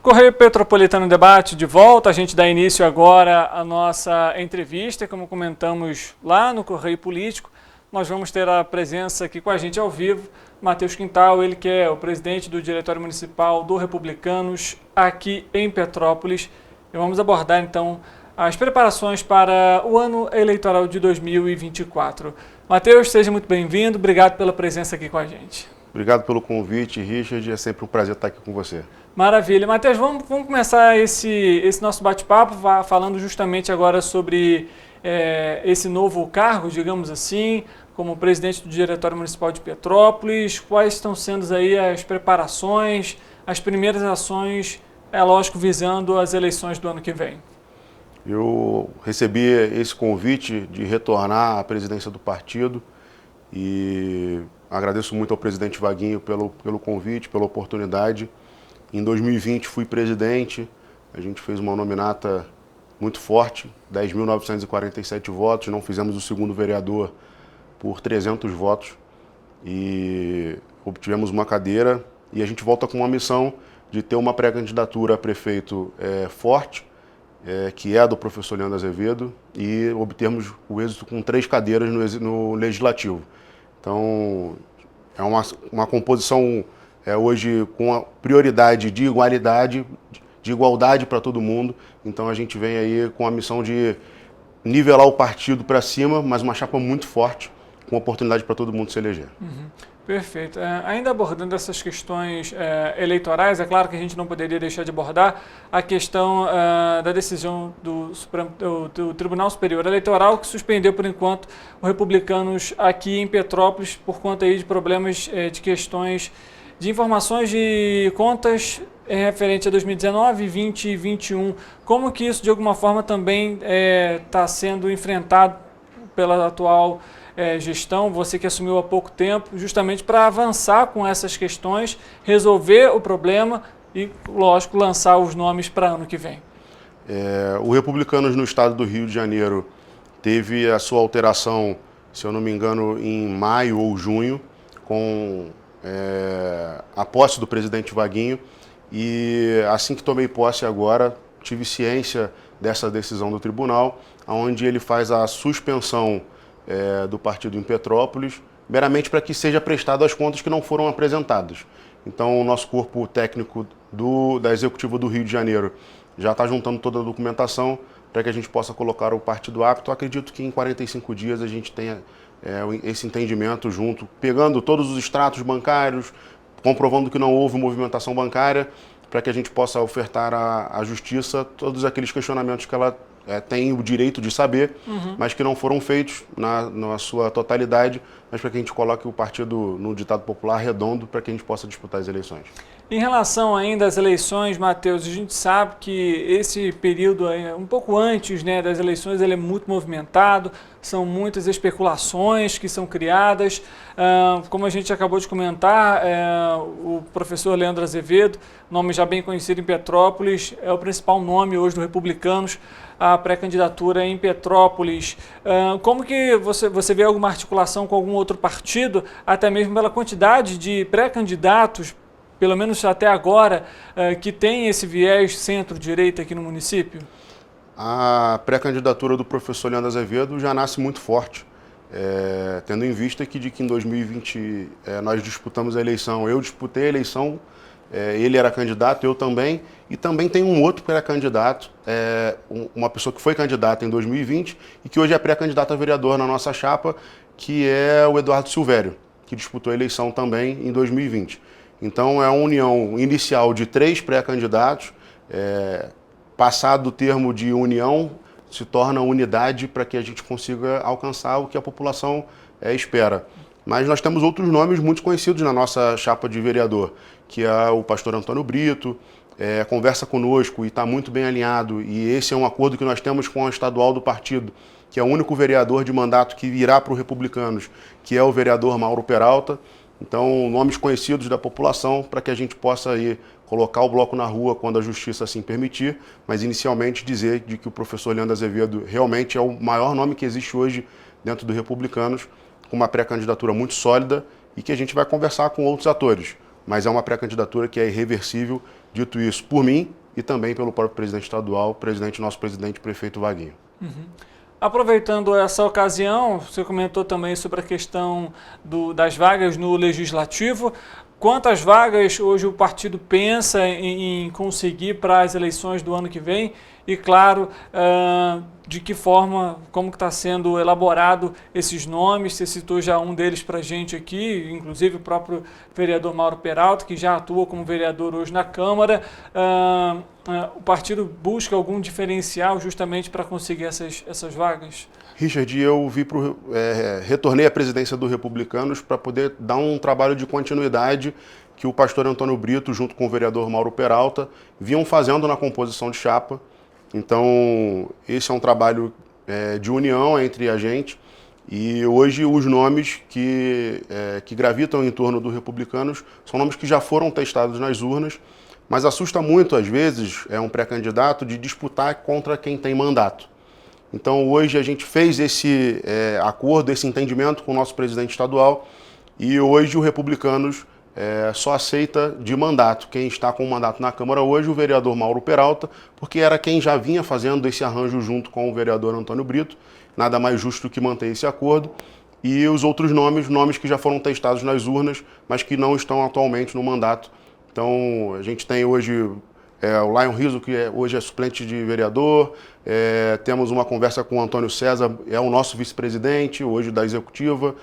Correio Petropolitano Debate de volta. A gente dá início agora à nossa entrevista. Como comentamos lá no Correio Político, nós vamos ter a presença aqui com a gente ao vivo, Matheus Quintal, ele que é o presidente do Diretório Municipal do Republicanos aqui em Petrópolis. E vamos abordar então as preparações para o ano eleitoral de 2024. Matheus, seja muito bem-vindo. Obrigado pela presença aqui com a gente. Obrigado pelo convite, Richard. É sempre um prazer estar aqui com você. Maravilha. Matheus, vamos começar esse nosso bate-papo falando justamente agora sobre esse novo cargo, digamos assim, como presidente do Diretório Municipal de Petrópolis. Quais estão sendo aí as preparações, as primeiras ações, lógico, visando as eleições do ano que vem? Eu recebi esse convite de retornar à presidência do partido e agradeço muito ao presidente Vaguinho pelo convite, pela oportunidade. Em 2020 fui presidente, a gente fez uma nominata muito forte, 10.947 votos, não fizemos o segundo vereador por 300 votos e obtivemos uma cadeira e a gente volta com uma missão de ter uma pré-candidatura a prefeito forte, que é a do professor Leandro Azevedo, e obtermos o êxito com 3 cadeiras no Legislativo. Então, é uma composição hoje com a prioridade de igualdade para todo mundo. Então, a gente vem aí com a missão de nivelar o partido para cima, mas uma chapa muito forte, com oportunidade para todo mundo se eleger. Uhum. Perfeito. Ainda abordando essas questões eleitorais, é claro que a gente não poderia deixar de abordar a questão da decisão do Tribunal Superior Eleitoral, que suspendeu por enquanto o Republicanos aqui em Petrópolis por conta aí de problemas de questões de informações de contas referente a 2019, 20 e 21. Como que isso de alguma forma também está sendo enfrentado pela atual gestão, você que assumiu há pouco tempo, justamente para avançar com essas questões, resolver o problema e, lógico, lançar os nomes para ano que vem? O Republicanos no estado do Rio de Janeiro teve a sua alteração, se eu não me engano, em maio ou junho, com a posse do presidente Vaguinho, e assim que tomei posse agora, tive ciência dessa decisão do tribunal, onde ele faz a suspensão do partido em Petrópolis, meramente para que seja prestado as contas que não foram apresentadas. Então, o nosso corpo técnico da Executiva do Rio de Janeiro já está juntando toda a documentação para que a gente possa colocar o partido apto. Eu acredito que em 45 dias a gente tenha esse entendimento junto, pegando todos os extratos bancários, comprovando que não houve movimentação bancária, para que a gente possa ofertar à Justiça todos aqueles questionamentos que ela tem o direito de saber, mas que não foram feitos na sua totalidade, mas para que a gente coloque o partido no ditado popular redondo para que a gente possa disputar as eleições. Em relação ainda às eleições, Matheus, a gente sabe que esse período, um pouco antes, né, das eleições, ele é muito movimentado, são muitas especulações que são criadas. Como a gente acabou de comentar, o professor Leandro Azevedo, nome já bem conhecido em Petrópolis, é o principal nome hoje do Republicanos, a pré-candidatura em Petrópolis. Como que você vê alguma articulação com algum outro partido, até mesmo pela quantidade de pré-candidatos, pelo menos até agora, que tem esse viés centro-direita aqui no município? A pré-candidatura do professor Leandro Azevedo já nasce muito forte, tendo em vista que em 2020 nós disputamos a eleição, eu disputei a eleição, ele era candidato, eu também, e também tem um outro pré-candidato, uma pessoa que foi candidata em 2020 e que hoje é pré-candidato a vereador na nossa chapa, que é o Eduardo Silvério, que disputou a eleição também em 2020. Então é uma união inicial de 3 pré-candidatos, passado o termo de união, se torna unidade para que a gente consiga alcançar o que a população espera. Mas nós temos outros nomes muito conhecidos na nossa chapa de vereador, que é o pastor Antônio Brito, conversa conosco e está muito bem alinhado, e esse é um acordo que nós temos com a estadual do partido, que é o único vereador de mandato que virá para o Republicanos, que é o vereador Mauro Peralta. Então, nomes conhecidos da população para que a gente possa aí colocar o bloco na rua quando a justiça assim permitir, mas inicialmente dizer de que o professor Leandro Azevedo realmente é o maior nome que existe hoje dentro do Republicanos, com uma pré-candidatura muito sólida e que a gente vai conversar com outros atores, mas é uma pré-candidatura que é irreversível, dito isso por mim e também pelo próprio presidente estadual, nosso presidente prefeito Vaguinho. Aproveitando essa ocasião, você comentou também sobre a questão das vagas no Legislativo. Quantas vagas hoje o partido pensa em conseguir para as eleições do ano que vem? E, claro, de que forma, como que está sendo elaborado esses nomes? Você citou já um deles para a gente aqui, inclusive o próprio vereador Mauro Peralta, que já atua como vereador hoje na Câmara. O partido busca algum diferencial justamente para conseguir essas vagas? Richard, eu retornei à presidência do Republicanos para poder dar um trabalho de continuidade que o pastor Antônio Brito, junto com o vereador Mauro Peralta, vinham fazendo na composição de chapa. Então, esse é um trabalho de união entre a gente, e hoje os nomes que gravitam em torno do Republicanos são nomes que já foram testados nas urnas, mas assusta muito, às vezes, um pré-candidato de disputar contra quem tem mandato. Então, hoje a gente fez esse acordo, esse entendimento com o nosso presidente estadual, e hoje o Republicanos só aceita de mandato quem está com o mandato na Câmara hoje, o vereador Mauro Peralta, porque era quem já vinha fazendo esse arranjo junto com o vereador Antônio Brito, nada mais justo que manter esse acordo, e os outros nomes que já foram testados nas urnas, mas que não estão atualmente no mandato. Então, a gente tem hoje o Lion Rizzo, que hoje é suplente de vereador, temos uma conversa com o Antônio César, é o nosso vice-presidente, hoje da Executiva,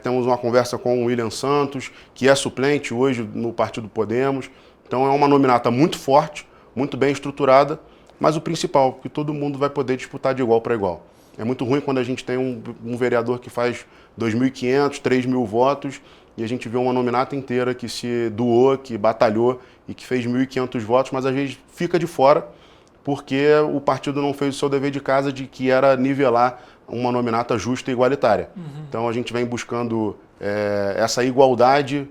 temos uma conversa com o William Santos, que é suplente hoje no Partido Podemos. Então é uma nominata muito forte, muito bem estruturada, mas o principal, que todo mundo vai poder disputar de igual para igual. É muito ruim quando a gente tem um vereador que faz 2.500, 3.000 votos, e a gente vê uma nominata inteira que se doou, que batalhou e que fez 1.500 votos, mas às vezes fica de fora porque o partido não fez o seu dever de casa, de que era nivelar uma nominata justa e igualitária. Então a gente vem buscando essa igualdade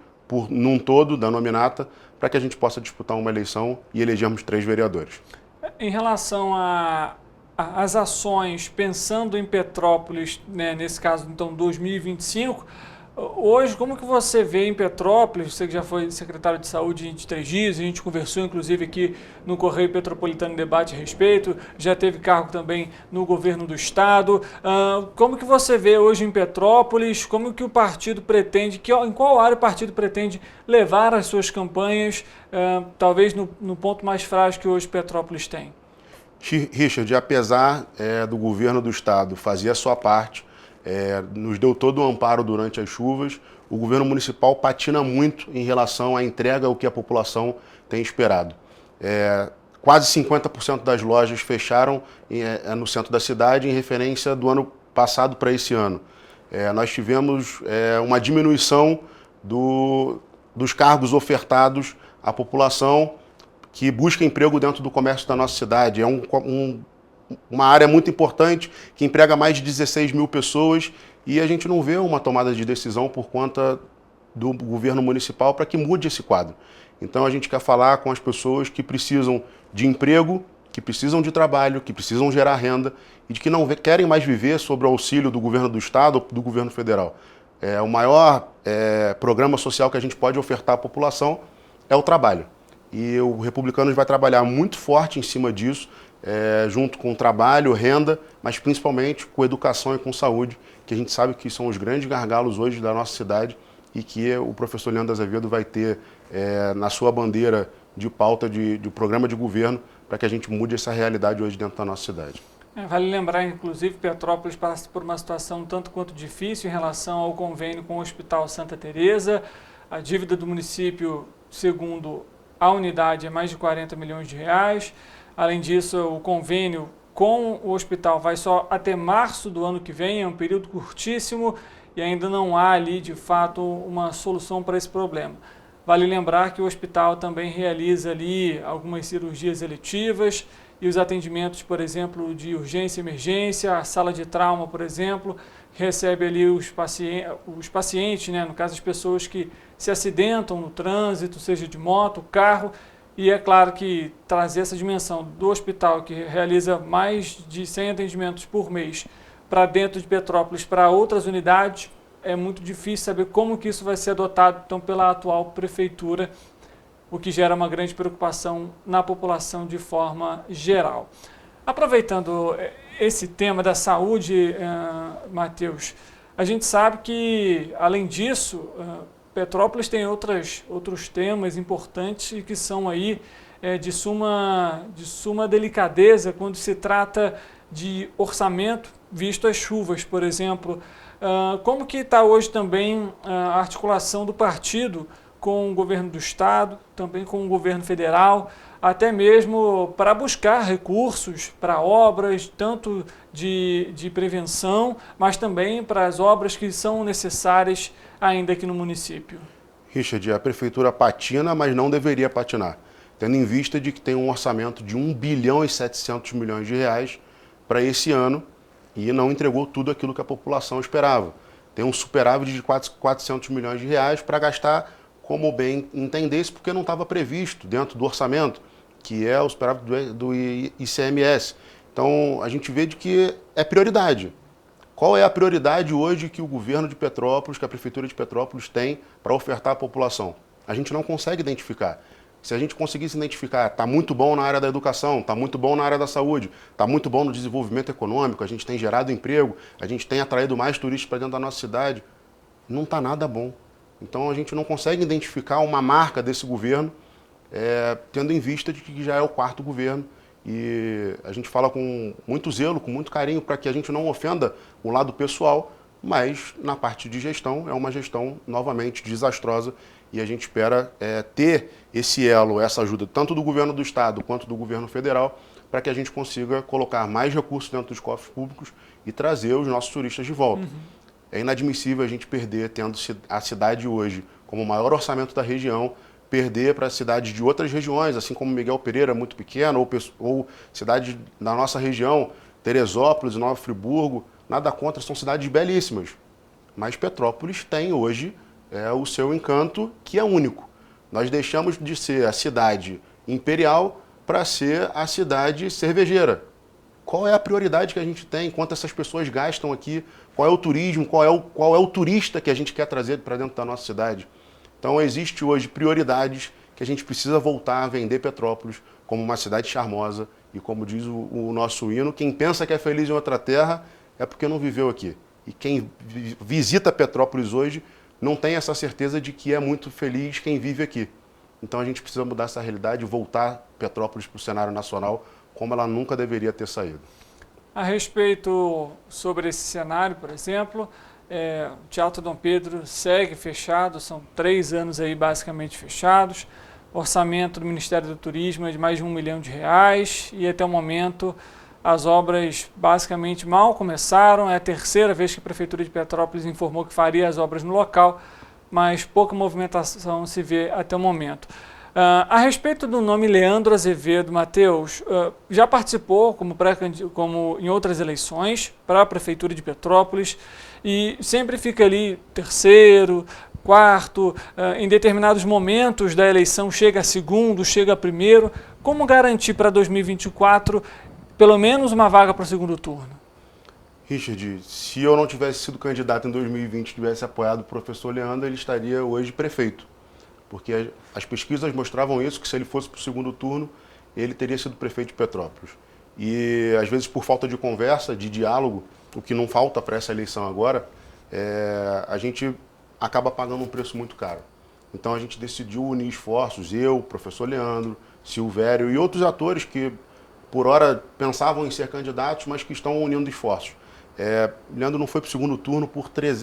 num todo da nominata para que a gente possa disputar uma eleição e elegermos 3 vereadores. Em relação às ações, pensando em Petrópolis, né, nesse caso então 2025, Hoje, como que você vê em Petrópolis, você que já foi secretário de Saúde em 3 dias, a gente conversou inclusive aqui no Correio Petropolitano Debate a respeito, já teve cargo também no governo do estado. Como que você vê hoje em Petrópolis, como que o partido pretende, em qual área o partido pretende levar as suas campanhas, talvez no ponto mais frágil que hoje Petrópolis tem? Richard, apesar do governo do estado fazer a sua parte, nos deu todo o amparo durante as chuvas, o governo municipal patina muito em relação à entrega ao que a população tem esperado. Quase 50% das lojas fecharam no centro da cidade em referência do ano passado para esse ano. Nós tivemos uma diminuição dos cargos ofertados à população que busca emprego dentro do comércio da nossa cidade. É uma área muito importante, que emprega mais de 16 mil pessoas, e a gente não vê uma tomada de decisão por conta do governo municipal para que mude esse quadro. Então a gente quer falar com as pessoas que precisam de emprego, que precisam de trabalho, que precisam gerar renda e de que não querem mais viver sob o auxílio do governo do estado ou do governo federal. O maior programa social que a gente pode ofertar à população é o trabalho. E o Republicanos vai trabalhar muito forte em cima disso, junto com trabalho, renda, mas principalmente com educação e com saúde, que a gente sabe que são os grandes gargalos hoje da nossa cidade e que o professor Leandro Azevedo vai ter na sua bandeira de pauta de programa de governo para que a gente mude essa realidade hoje dentro da nossa cidade. Vale lembrar, inclusive, Petrópolis passa por uma situação tanto quanto difícil em relação ao convênio com o Hospital Santa Teresa. A dívida do município, segundo a unidade, é mais de 40 milhões de reais. Além disso, o convênio com o hospital vai só até março do ano que vem, é um período curtíssimo e ainda não há ali, de fato, uma solução para esse problema. Vale lembrar que o hospital também realiza ali algumas cirurgias eletivas e os atendimentos, por exemplo, de urgência e emergência, a sala de trauma, por exemplo, recebe ali os pacientes, né, no caso as pessoas que se acidentam no trânsito, seja de moto, carro. E é claro que trazer essa dimensão do hospital, que realiza mais de 100 atendimentos por mês, para dentro de Petrópolis, para outras unidades, é muito difícil saber como que isso vai ser adotado então, pela atual prefeitura, o que gera uma grande preocupação na população de forma geral. Aproveitando esse tema da saúde, Matheus, a gente sabe que, além disso, Petrópolis tem outros temas importantes que são aí de suma delicadeza quando se trata de orçamento, visto as chuvas, por exemplo. Como que está hoje também a articulação do partido com o governo do estado, também com o governo federal, até mesmo para buscar recursos para obras, tanto de prevenção, mas também para as obras que são necessárias ainda aqui no município? Richard, a prefeitura patina, mas não deveria patinar, tendo em vista de que tem um orçamento de 1 bilhão e 700 milhões de reais para esse ano e não entregou tudo aquilo que a população esperava. Tem um superávit de 400 milhões de reais para gastar como bem entendesse, porque não estava previsto dentro do orçamento, que é o superávit do ICMS. Então, a gente vê de que é prioridade. Qual é a prioridade hoje que o governo de Petrópolis, que a prefeitura de Petrópolis tem para ofertar à população? A gente não consegue identificar. Se a gente conseguisse identificar, está muito bom na área da educação, está muito bom na área da saúde, está muito bom no desenvolvimento econômico, a gente tem gerado emprego, a gente tem atraído mais turistas para dentro da nossa cidade, não está nada bom. Então a gente não consegue identificar uma marca desse governo, tendo em vista de que já é o 4º governo. E a gente fala com muito zelo, com muito carinho, para que a gente não ofenda o lado pessoal, mas na parte de gestão é uma gestão novamente desastrosa e a gente espera ter esse elo, essa ajuda tanto do governo do estado quanto do governo federal, para que a gente consiga colocar mais recursos dentro dos cofres públicos e trazer os nossos turistas de volta. É inadmissível a gente perder, tendo a cidade hoje como o maior orçamento da região, perder para cidades de outras regiões, assim como Miguel Pereira, muito pequeno, ou cidades da nossa região, Teresópolis, Nova Friburgo, nada contra, são cidades belíssimas. Mas Petrópolis tem hoje o seu encanto, que é único. Nós deixamos de ser a cidade imperial para ser a cidade cervejeira. qual é a prioridade que a gente tem, quanto essas pessoas gastam aqui, qual é o turismo, qual é o turista que a gente quer trazer para dentro da nossa cidade. Então existe hoje prioridades que a gente precisa voltar a vender Petrópolis como uma cidade charmosa e como diz o nosso hino, quem pensa que é feliz em outra terra é porque não viveu aqui. E quem visita Petrópolis hoje não tem essa certeza de que é muito feliz quem vive aqui. Então a gente precisa mudar essa realidade e voltar Petrópolis para o cenário nacional como ela nunca deveria ter saído. A respeito sobre esse cenário, por exemplo, o Teatro Dom Pedro segue fechado, são 3 anos aí basicamente fechados. O orçamento do Ministério do Turismo é de mais de R$1 milhão e até o momento as obras basicamente mal começaram. É a 3ª vez que a Prefeitura de Petrópolis informou que faria as obras no local, mas pouca movimentação se vê até o momento. A respeito do nome Leandro Azevedo, Matheus, já participou como em outras eleições para a Prefeitura de Petrópolis e sempre fica ali 3º, 4º, em determinados momentos da eleição chega a 2º, chega a 1º. Como garantir para 2024 pelo menos uma vaga para o 2º turno? Richard, se eu não tivesse sido candidato em 2020 e tivesse apoiado o professor Leandro, ele estaria hoje prefeito. Porque as pesquisas mostravam isso, que se ele fosse para o 2º turno, ele teria sido prefeito de Petrópolis. E às vezes por falta de conversa, de diálogo, o que não falta para essa eleição agora, a gente acaba pagando um preço muito caro. Então a gente decidiu unir esforços, eu, o professor Leandro, Silvério e outros atores que por hora pensavam em ser candidatos, mas que estão unindo esforços. Leandro não foi para o 2º turno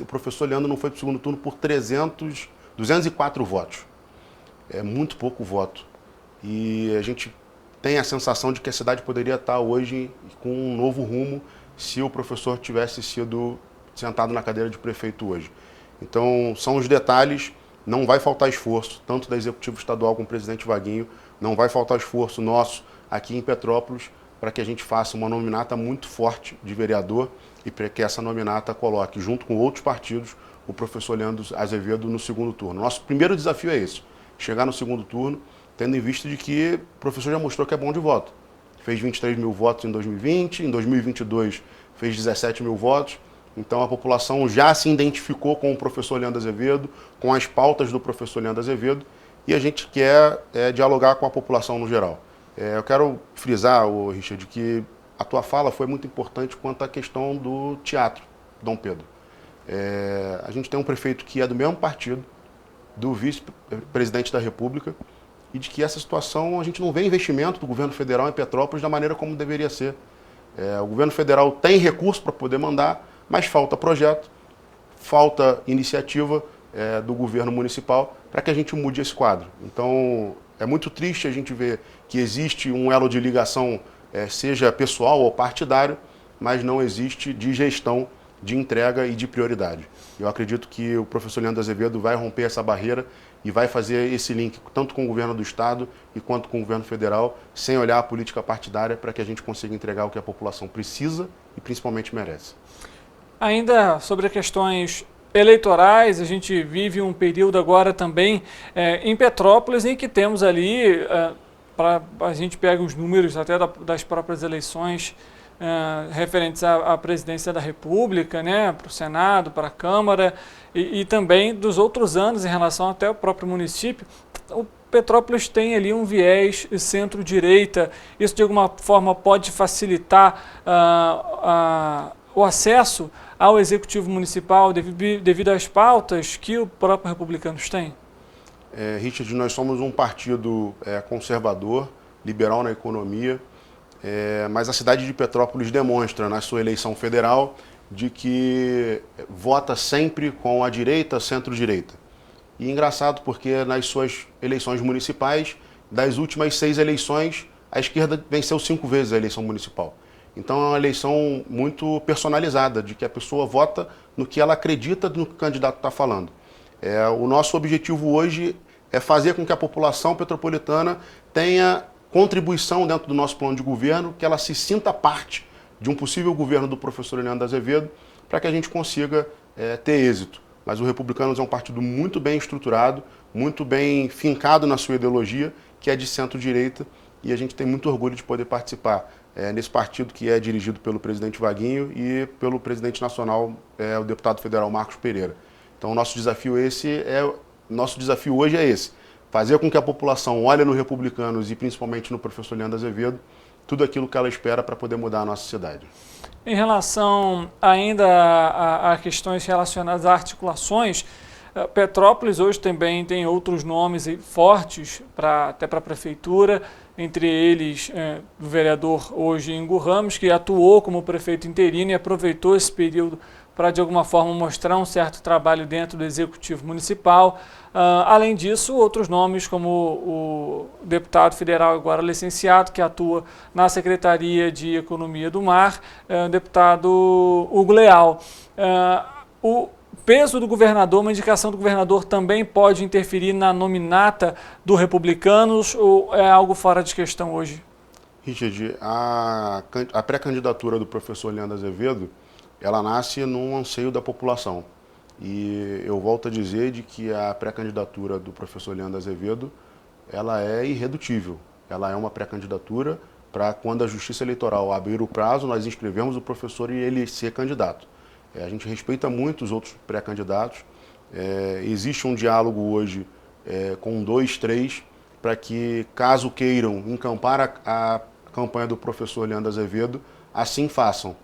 o professor Leandro não foi para o 2º turno por 204 votos. É muito pouco voto. E a gente tem a sensação de que a cidade poderia estar hoje com um novo rumo se o professor tivesse sido sentado na cadeira de prefeito hoje. Então, são os detalhes, não vai faltar esforço, tanto da Executivo Estadual como do presidente Vaguinho, não vai faltar esforço nosso aqui em Petrópolis para que a gente faça uma nominata muito forte de vereador e para que essa nominata coloque, junto com outros partidos, o professor Leandro Azevedo no 2º turno. Nosso primeiro desafio é esse, chegar no 2º turno, tendo em vista de que o professor já mostrou que é bom de voto. Fez 23 mil votos em 2020, em 2022 fez 17 mil votos, então a população já se identificou com o professor Leandro Azevedo, com as pautas do professor Leandro Azevedo, e a gente quer dialogar com a população no geral. Eu quero frisar, Richard, que a tua fala foi muito importante quanto à questão do Teatro Dom Pedro. A gente tem um prefeito que é do mesmo partido, do vice-presidente da República, e de que essa situação a gente não vê investimento do governo federal em Petrópolis da maneira como deveria ser. O governo federal tem recurso para poder mandar, mas falta projeto, falta iniciativa do governo municipal para que a gente mude esse quadro. Então, é muito triste a gente ver que existe um elo de ligação, seja pessoal ou partidário, mas não existe de gestão, de entrega e de prioridade. Eu acredito que o professor Leandro Azevedo vai romper essa barreira e vai fazer esse link tanto com o governo do Estado e quanto com o governo federal, sem olhar a política partidária, para que a gente consiga entregar o que a população precisa e principalmente merece. Ainda sobre questões eleitorais, a gente vive um período agora também em Petrópolis em que temos ali, a gente pega os números até das próprias eleições referentes à presidência da República, né, para o Senado, para a Câmara e também dos outros anos em relação até ao próprio município. O Petrópolis tem ali um viés centro-direita. Isso de alguma forma pode facilitar o acesso ao Executivo Municipal devido às pautas que o próprio Republicanos tem? Richard, nós somos um partido conservador, liberal na economia, mas a cidade de Petrópolis demonstra na sua eleição federal de que vota sempre com a direita, centro-direita. E engraçado porque nas suas eleições municipais, das últimas 6 eleições, a esquerda venceu 5 vezes a eleição municipal. Então é uma eleição muito personalizada, de que a pessoa vota no que ela acredita no que o candidato está falando. O nosso objetivo hoje é fazer com que a população petropolitana tenha contribuição dentro do nosso plano de governo, que ela se sinta parte de um possível governo do professor Leandro Azevedo, para que a gente consiga ter êxito. Mas o Republicanos é um partido muito bem estruturado, muito bem fincado na sua ideologia, que é de centro-direita, e a gente tem muito orgulho de poder participar nesse partido que é dirigido pelo presidente Vaguinho e pelo presidente nacional, o deputado federal Marcos Pereira. Então, nosso desafio hoje é esse, fazer com que a população olhe no Republicanos e principalmente no professor Leandro Azevedo, tudo aquilo que ela espera para poder mudar a nossa cidade. Em relação ainda a questões relacionadas a articulações, Petrópolis hoje também tem outros nomes fortes até para a prefeitura, entre eles o vereador hoje Ingo Ramos, que atuou como prefeito interino e aproveitou esse período para de alguma forma mostrar um certo trabalho dentro do executivo municipal. Além disso, outros nomes como o deputado federal agora licenciado, que atua na Secretaria de Economia do Mar, o deputado Hugo Leal. O peso do governador, uma indicação do governador também pode interferir na nominata do Republicanos ou é algo fora de questão hoje? Richard, a pré-candidatura do professor Leandro Azevedo, ela nasce num anseio da população. E eu volto a dizer de que a pré-candidatura do professor Leandro Azevedo, ela é irredutível. Ela é uma pré-candidatura para quando a Justiça Eleitoral abrir o prazo, nós inscrevemos o professor e ele ser candidato. A gente respeita muito os outros pré-candidatos. Existe um diálogo hoje com 2, 3, para que, caso queiram encampar a campanha do professor Leandro Azevedo, assim façam.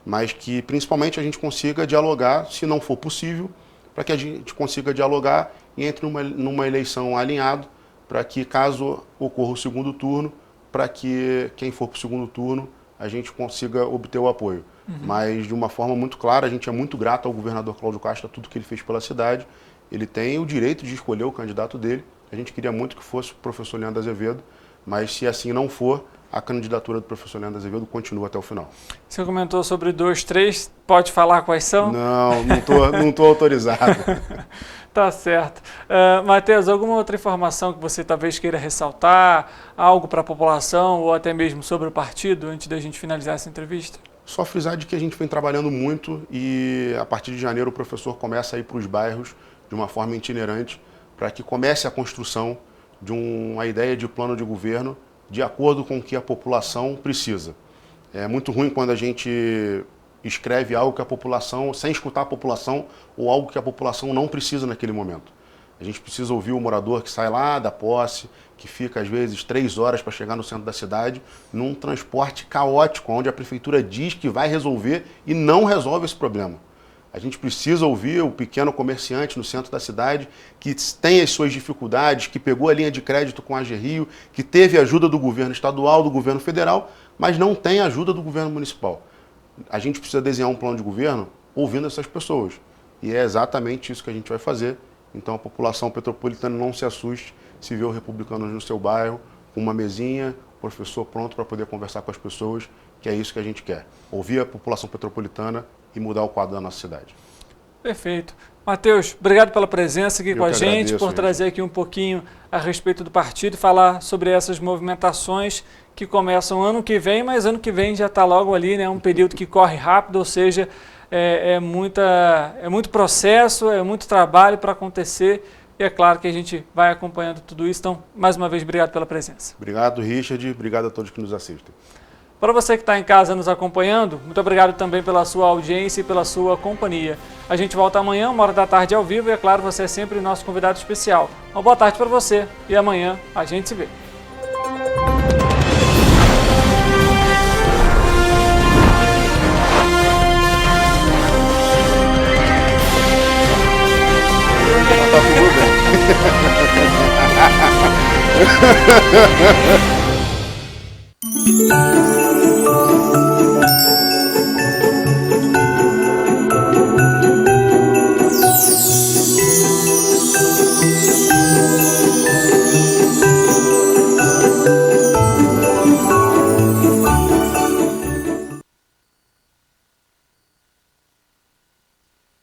Mas que, principalmente, a gente consiga dialogar, se não for possível, para que a gente consiga dialogar e entre numa eleição alinhado, para que, caso ocorra o segundo turno, para que quem for para o segundo turno, a gente consiga obter o apoio. Mas, de uma forma muito clara, a gente é muito grato ao governador Cláudio Castro, a tudo que ele fez pela cidade. Ele tem o direito de escolher o candidato dele. A gente queria muito que fosse o professor Leandro Azevedo, mas se assim não for, a candidatura do professor Leandro Azevedo continua até o final. Você comentou sobre 2, 3, pode falar quais são? Não tô autorizado. Tá certo. Matheus, alguma outra informação que você talvez queira ressaltar, algo para a população ou até mesmo sobre o partido, antes da gente finalizar essa entrevista? Só frisar de que a gente vem trabalhando muito e a partir de janeiro o professor começa a ir para os bairros de uma forma itinerante para que comece a construção de uma ideia de plano de governo de acordo com o que a população precisa. É muito ruim quando a gente escreve algo que a população, sem escutar a população, ou algo que a população não precisa naquele momento. A gente precisa ouvir o morador que sai lá da posse, que fica às vezes 3 horas para chegar no centro da cidade, num transporte caótico, onde a prefeitura diz que vai resolver e não resolve esse problema. A gente precisa ouvir o pequeno comerciante no centro da cidade que tem as suas dificuldades, que pegou a linha de crédito com a AGRIO, que teve ajuda do governo estadual, do governo federal, mas não tem ajuda do governo municipal. A gente precisa desenhar um plano de governo ouvindo essas pessoas. E é exatamente isso que a gente vai fazer. Então a população petropolitana não se assuste se vê o Republicanos no seu bairro, com uma mesinha, o professor pronto para poder conversar com as pessoas, que é isso que a gente quer. Ouvir a população petropolitana e mudar o quadro da nossa cidade. Perfeito. Matheus, obrigado pela presença aqui com a gente, por trazer isso. aqui um pouquinho a respeito do partido e falar sobre essas movimentações que começam ano que vem, mas ano que vem já está logo ali, né? Um período que corre rápido, ou seja, é muito processo, é muito trabalho para acontecer e é claro que a gente vai acompanhando tudo isso. Então, mais uma vez, obrigado pela presença. Obrigado, Richard. Obrigado a todos que nos assistem. Para você que está em casa nos acompanhando, muito obrigado também pela sua audiência e pela sua companhia. A gente volta amanhã, 13h ao vivo, e é claro, você é sempre nosso convidado especial. Uma boa tarde para você e amanhã a gente se vê.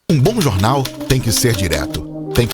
Um bom jornal tem que ser direto,